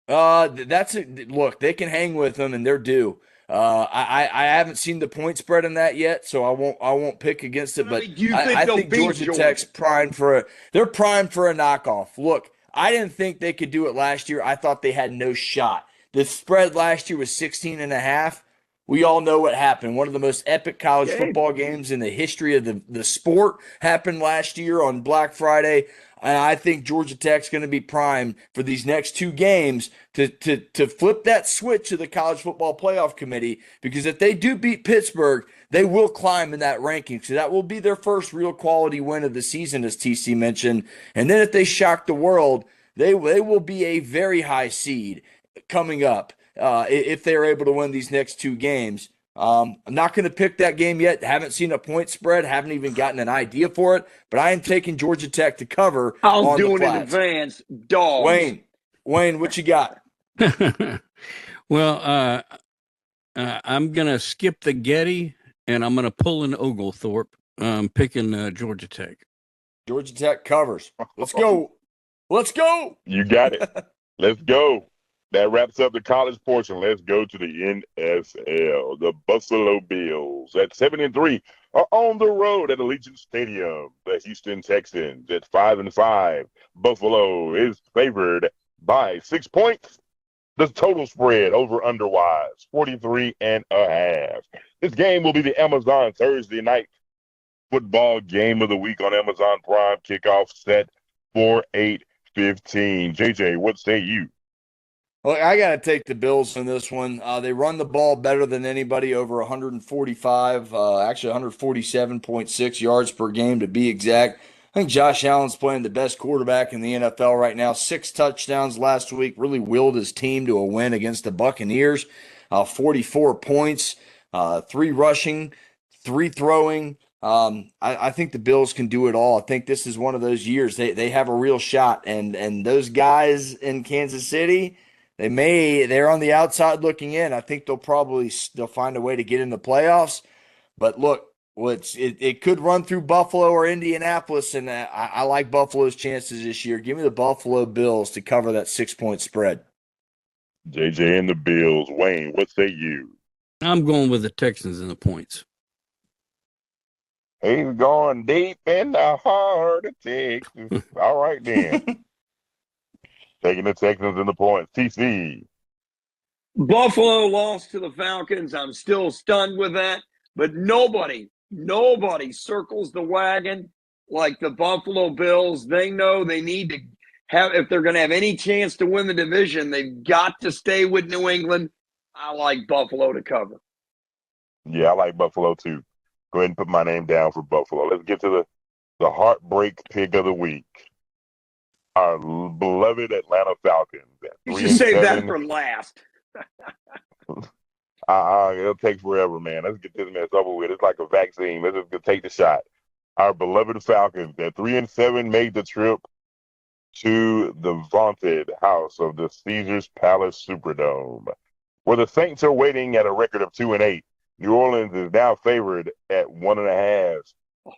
Look, they can hang with them, and they're due. I haven't seen the point spread in that yet, so I won't pick against it. But I think Georgia Tech's primed for a knockoff. Look, I didn't think they could do it last year. I thought they had no shot. The spread last year was 16.5. We all know what happened. One of the most epic college football games in the history of the sport happened last year on Black Friday. And I think Georgia Tech's going to be primed for these next 2 games to flip that switch to the College Football Playoff Committee, because if they do beat Pittsburgh, they will climb in that ranking. So that will be their first real quality win of the season, as TC mentioned. And then if they shock the world, they will be a very high seed coming up if they're able to win these next 2 games. I'm not going to pick that game yet. Haven't seen a point spread. Haven't even gotten an idea for it. But I am taking Georgia Tech to cover. I'll do it in advance. Dogs. Wayne, what you got? Well, I'm going to skip the Getty, and I'm going to pull in Oglethorpe. I'm picking Georgia Tech. Georgia Tech covers. Let's go. Let's go. You got it. Let's go. That wraps up the college portion. Let's go to the NSL. The Buffalo Bills at 7-3 are on the road at Allegiant Stadium. The Houston Texans at 5-5. Buffalo is favored by 6 points. The total spread over underwise 43.5. This game will be the Amazon Thursday night football game of the week on Amazon Prime. Kickoff set for 8:15. JJ, what say you? Well, I got to take the Bills in this one. They run the ball better than anybody, over 145, actually 147.6 yards per game to be exact. I think Josh Allen's playing the best quarterback in the NFL right now. 6 touchdowns last week, really willed his team to a win against the Buccaneers. 44 points, 3 rushing, 3 throwing. I think the Bills can do it all. I think this is one of those years they have a real shot, and those guys in Kansas City, they're on the outside looking in. I think they'll find a way to get in the playoffs. But look, it could run through Buffalo or Indianapolis, and I like Buffalo's chances this year. Give me the Buffalo Bills to cover that 6-point spread. JJ and the Bills. Wayne, what say you? I'm going with the Texans and the points. He's going deep in the heart of Texas. All right, then. Taking the Texans and the points. TC. Buffalo lost to the Falcons. I'm still stunned with that. But nobody circles the wagon like the Buffalo Bills. They know they need to have, if they're going to have any chance to win the division, they've got to stay with New England. I like Buffalo to cover. Yeah, I like Buffalo too. go ahead and put my name down for Buffalo. Let's get to the heartbreak pick of the week. Our beloved Atlanta Falcons. You should save that for last. It'll take forever, man. Let's get this mess over with. It's like a vaccine. Let's just take the shot. Our beloved Falcons at 3-7 made the trip to the vaunted house of the Caesars Palace Superdome, where the Saints are waiting at a record of 2-8. New Orleans is now favored at 1.5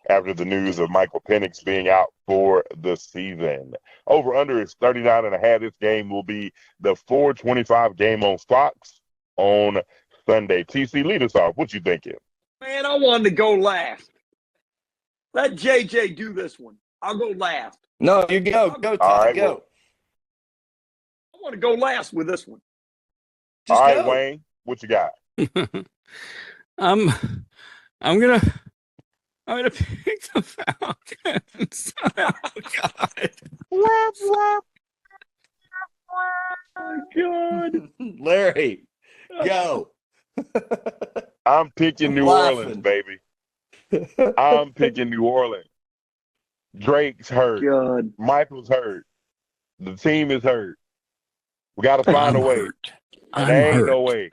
after the news of Michael Penix being out for the season. Over under is 39.5. This game will be the 4:25 game on Fox on Sunday. TC, lead us off. What you thinking? Man, I wanted to go last. Let JJ do this one. I'll go last. No, you go. Go, Todd. All right, go. well, I want to go last with this one. Just all right, go. Wayne, what you got? I'm gonna pick the Falcons. Oh God. Oh, God. Larry, go. I'm picking New Orleans, baby. I'm picking New Orleans. Drake's hurt. God. Michael's hurt. The team is hurt. We got to find a way. And there ain't no way.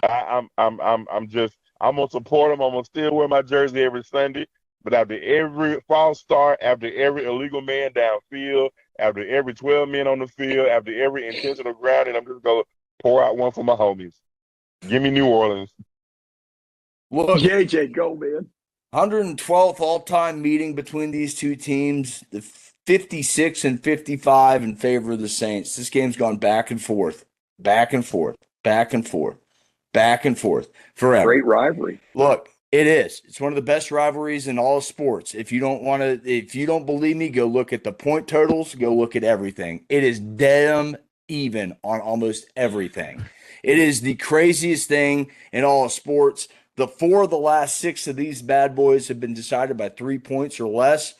I'm gonna support them. I'm gonna still wear my jersey every Sunday. But after every false start, after every illegal man downfield, after every 12 men on the field, after every intentional grounding, I'm just gonna pour out one for my homies. Give me New Orleans. Look, JJ, go, man. 112th all-time meeting between these two teams. The 56 and 55 in favor of the Saints. This game's gone back and forth, back and forth, back and forth, back and forth forever. Great rivalry. Look, it is. It's one of the best rivalries in all of sports. If you don't believe me, go look at the point totals, go look at everything. It is damn even on almost everything. It is the craziest thing in all of sports. The 4 of the last 6 of these bad boys have been decided by 3 points or less.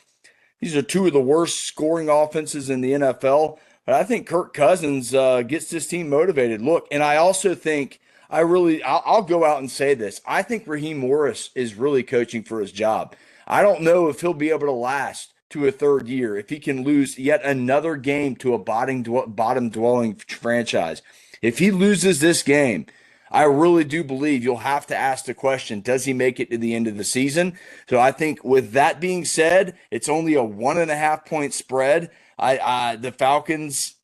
These are 2 of the worst scoring offenses in the NFL. But I think Kirk Cousins gets this team motivated. Look, and I also think I'll go out and say this. I think Raheem Morris is really coaching for his job. I don't know if he'll be able to last to a third year, if he can lose yet another game to a bottom-dwelling franchise. If he loses this game, I really do believe you'll have to ask the question, does he make it to the end of the season? So I think with that being said, it's only a 1.5 point spread. The Falcons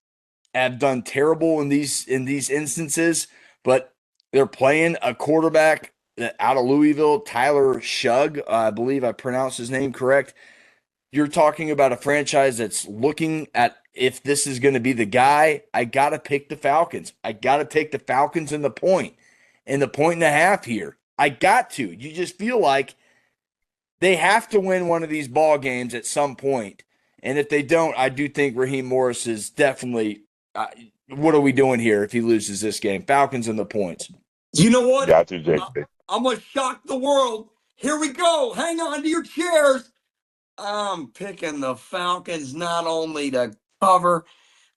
have done terrible in these instances, but they're playing a quarterback out of Louisville, Tyler Shug. I believe I pronounced his name correct. You're talking about a franchise that's looking at if this is going to be the guy. I got to pick the Falcons. I got to take the Falcons in the point and the 1.5 here. I got to. You just feel like they have to win one of these ball games at some point. And if they don't, I do think Raheem Morris is definitely what are we doing here if he loses this game? Falcons in the points. You know what? Got you, JJ. I'm going to shock the world. Here we go. Hang on to your chairs. I'm picking the Falcons not only to cover,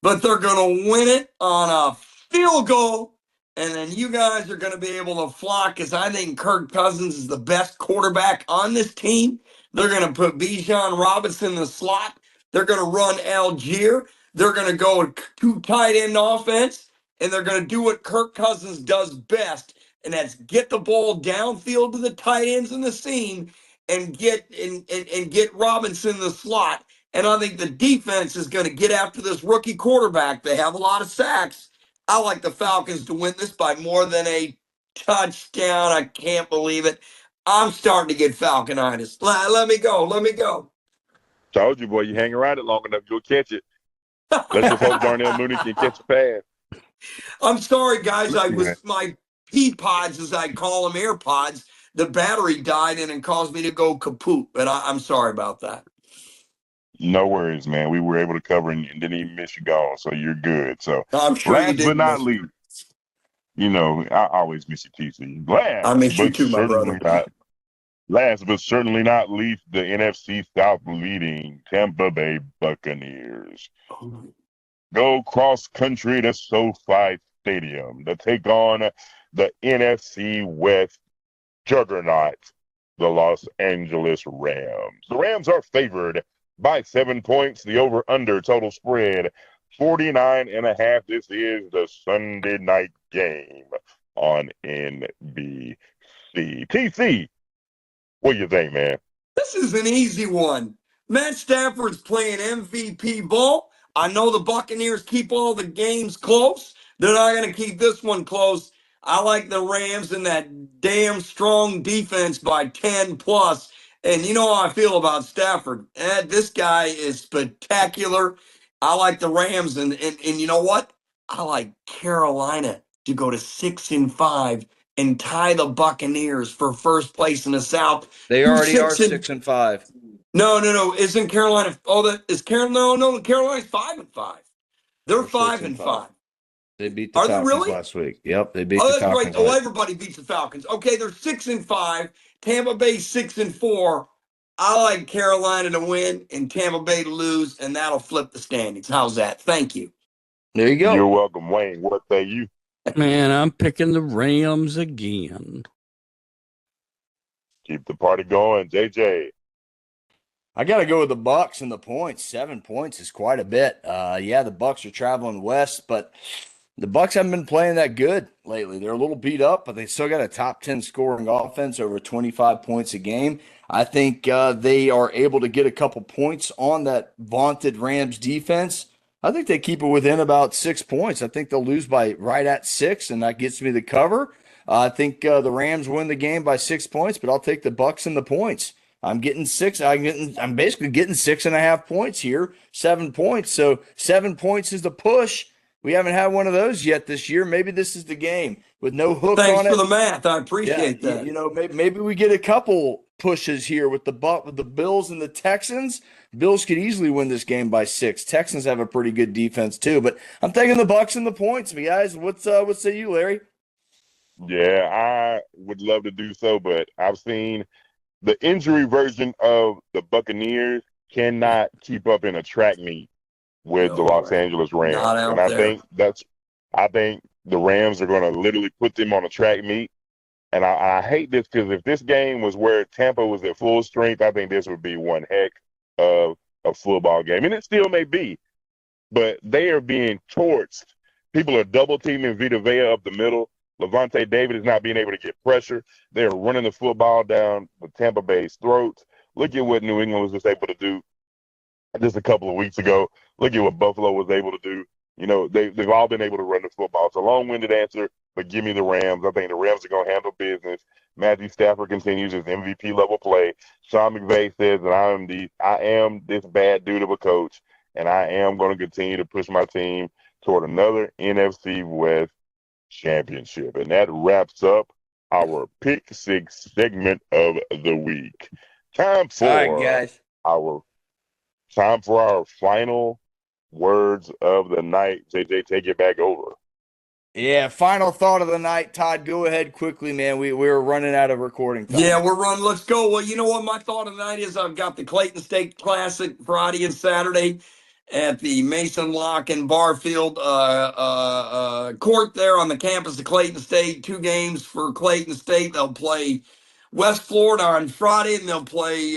but they're going to win it on a field goal. And then you guys are going to be able to flock because I think Kirk Cousins is the best quarterback on this team. They're going to put Bijan Robinson in the slot. They're going to run Algier. They're going to go 2 tight end offense, and they're going to do what Kirk Cousins does best, and that's get the ball downfield to the tight ends in the seam and get Robinson in the slot. And I think the defense is going to get after this rookie quarterback. They have a lot of sacks. I like the Falcons to win this by more than a touchdown. I can't believe it. I'm starting to get Falconitis. Let me go. Let me go. Told you, boy, you hang around it long enough, you'll catch it. Let's just hope Darnell Mooney can catch a pass. I'm sorry, guys. My pea pods, as I call them, AirPods, the battery died and it caused me to go kaput. But I'm sorry about that. No worries, man. We were able to cover and didn't even miss you gone, so you're good. So I'm sure last you did. but not least, I always miss you, TC. I miss you too, my brother. Last but certainly not least, the NFC South leading Tampa Bay Buccaneers go cross country to SoFi Stadium to take on the NFC West juggernaut, the Los Angeles Rams. The Rams are favored by 7 points. The over-under total spread 49.5. This is the Sunday night game on NBC. TC, what do you think, man? This is an easy one. Matt Stafford's playing MVP ball. I know the Buccaneers keep all the games close. They're not going to keep this one close. I like the Rams and that damn strong defense by 10 plus. And you know how I feel about Stafford. This guy is spectacular. I like the Rams. And you know what? I like Carolina to go to 6-5 and tie the Buccaneers for first place in the South. They already are 6-5. No. Isn't Carolina? No. Carolina's 5-5. They're 5-5. They beat the Falcons last week. Yep, they beat the Falcons. That's right. Oh, everybody beats the Falcons. Okay, they're 6-5. Tampa Bay 6-4. I like Carolina to win and Tampa Bay to lose, and that'll flip the standings. How's that? Thank you. There you go. You're welcome, Wayne. What say you? Man, I'm picking the Rams again. Keep the party going, JJ. I got to go with the Bucs and the points. 7 points is quite a bit. Yeah, the Bucs are traveling west, but the Bucs haven't been playing that good lately. They're a little beat up, but they still got a top 10 scoring offense, over 25 points a game. I think they are able to get a couple points on that vaunted Rams defense. I think they keep it within about 6 points. I think they'll lose by right at 6, and that gets me the cover. I think the Rams win the game by 6 points, but I'll take the Bucs and the points. I'm getting 6. I'm basically getting 6.5 points here, 7 points. So 7 points is the push. We haven't had one of those yet this year. Maybe this is the game with no hook on it. Thanks for the math. I appreciate that. You know, maybe we get a couple pushes here with the Bills and the Texans. Bills could easily win this game by 6. Texans have a pretty good defense too, but I'm taking the Bucs and the points, guys. What say you, Larry? Yeah, I would love to do so, but I've seen the injury version of the Buccaneers cannot keep up in a track meet with the Los Angeles Rams. And I think the Rams are going to literally put them on a track meet. And I hate this because if this game was where Tampa was at full strength, I think this would be one heck of a football game. And it still may be, but they are being torched. People are double teaming Vita Vea up the middle. Levante David is not being able to get pressure. They're running the football down the Tampa Bay's throats. Look at what New England was just able to do just a couple of weeks ago. Look at what Buffalo was able to do. You know, they've all been able to run the football. It's a long-winded answer, but give me the Rams. I think the Rams are going to handle business. Matthew Stafford continues his MVP-level play. Sean McVay says that I am this bad dude of a coach, and I am going to continue to push my team toward another NFC West championship. And that wraps up our Pick6 segment of the week. Time for our final words of the night. JJ, take it back over. Yeah, final thought of the night. Todd, go ahead quickly, man. We're running out of recording time. Yeah, we're running. Let's go. Well, you know what my thought of the night is? I've got the Clayton State Classic Friday and Saturday at the Mason Lock and Barfield court there on the campus of Clayton State. 2 games for Clayton State. They'll play West Florida on Friday, and they'll play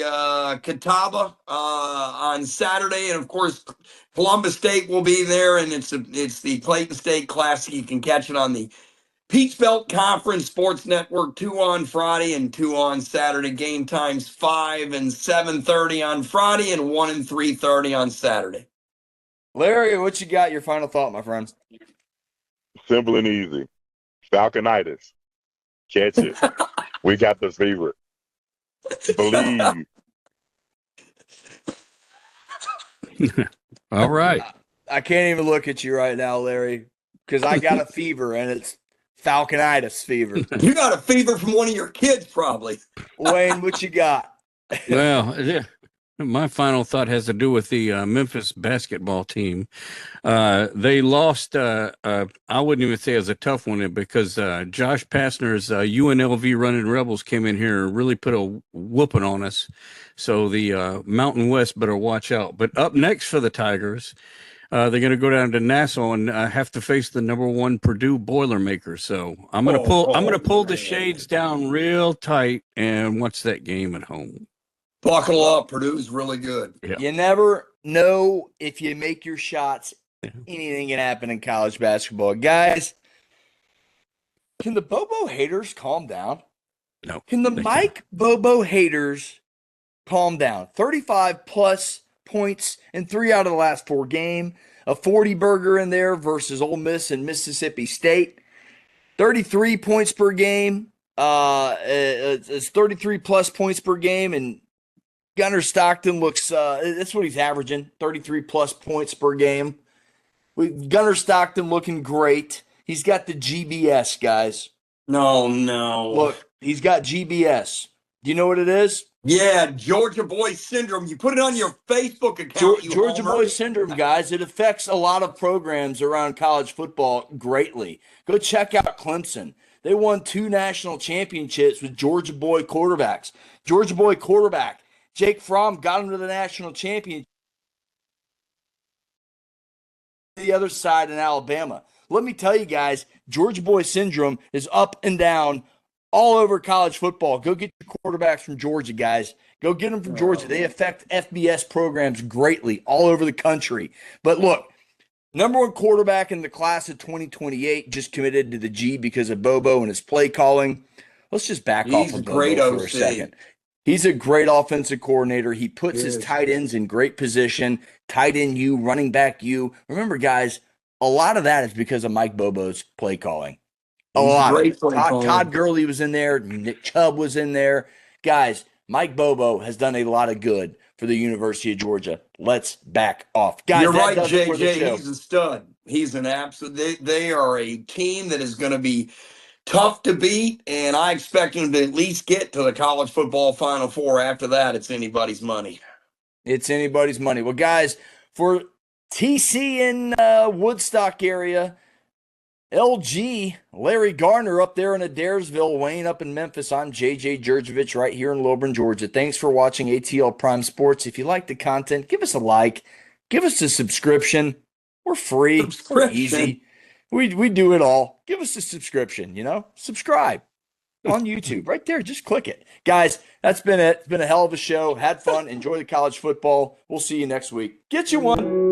Catawba on Saturday. And, of course, Columbus State will be there, and it's the Clayton State Classic. You can catch it on the Peach Belt Conference Sports Network, 2 on Friday and 2 on Saturday. Game times 5 and 7:30 on Friday and 1 and 3:30 on Saturday. Larry, what you got? Your final thought, my friends? Simple and easy. Falconitis. Catch it. We got the fever. Believe. All right. I can't even look at you right now, Larry, because I got a fever, and it's Falconitis fever. You got a fever from one of your kids, probably. Wayne, what you got? Well, yeah, my final thought has to do with the Memphis basketball team. They lost, I wouldn't even say it was a tough one because Josh Pastner's UNLV running Rebels came in here and really put a whooping on us. So the Mountain West better watch out. But up next for the Tigers, they're going to go down to Nassau and have to face the #1 Purdue Boilermakers. So I'm going to pull the shades down real tight and watch that game at home. Buckle up. Purdue's really good. Yeah. You never know if you make your shots, anything can happen in college basketball. Guys, can the Bobo haters calm down? No. Can the Mike Bobo haters calm down? 35-plus points in 3 out of the last 4 games. A 40-burger in there versus Ole Miss and Mississippi State. 33 points per game. It's 33-plus points per game, and Gunnar Stockton looks, that's what he's averaging, 33-plus points per game. Gunnar Stockton looking great. He's got the GBS, guys. No. Look, he's got GBS. Do you know what it is? Yeah, Georgia Boy Syndrome. You put it on your Facebook account. Georgia Boy Syndrome, guys. It affects a lot of programs around college football greatly. Go check out Clemson. They won 2 national championships with Georgia Boy quarterbacks. Georgia Boy quarterback Jake Fromm got him to the national championship. The other side in Alabama. Let me tell you guys, Georgia Boy Syndrome is up and down all over college football. Go get your quarterbacks from Georgia, guys. Go get them from Georgia. They affect FBS programs greatly all over the country. But look, #1 quarterback in the class of 2028 just committed to the G because of Bobo and his play calling. Let's just back off of Bobo for a second. He's a great offensive coordinator. He puts his tight ends in great position. Tight end you, running back you. Remember, guys, a lot of that is because of Mike Bobo's play calling. A lot of it. Todd Gurley was in there. Nick Chubb was in there. Guys, Mike Bobo has done a lot of good for the University of Georgia. Let's back off. Guys, you're right, JJ. He's a stud. He's an absolute. They are a team that is going to be tough to beat, and I expect them to at least get to the college football Final Four. After that, it's anybody's money. It's anybody's money. Well, guys, for TC in Woodstock area, LG, Larry Gardner up there in Adairsville, Wayne up in Memphis. I'm JJ Jurjevich right here in Lilburn, Georgia. Thanks for watching ATL Prime Sports. If you like the content, give us a like. Give us a subscription. We're free. We're easy. We do it all. Give us a subscription, Subscribe on YouTube. Right there. Just click it. Guys, that's been it. It's been a hell of a show. Had fun. Enjoy the college football. We'll see you next week. Get you one.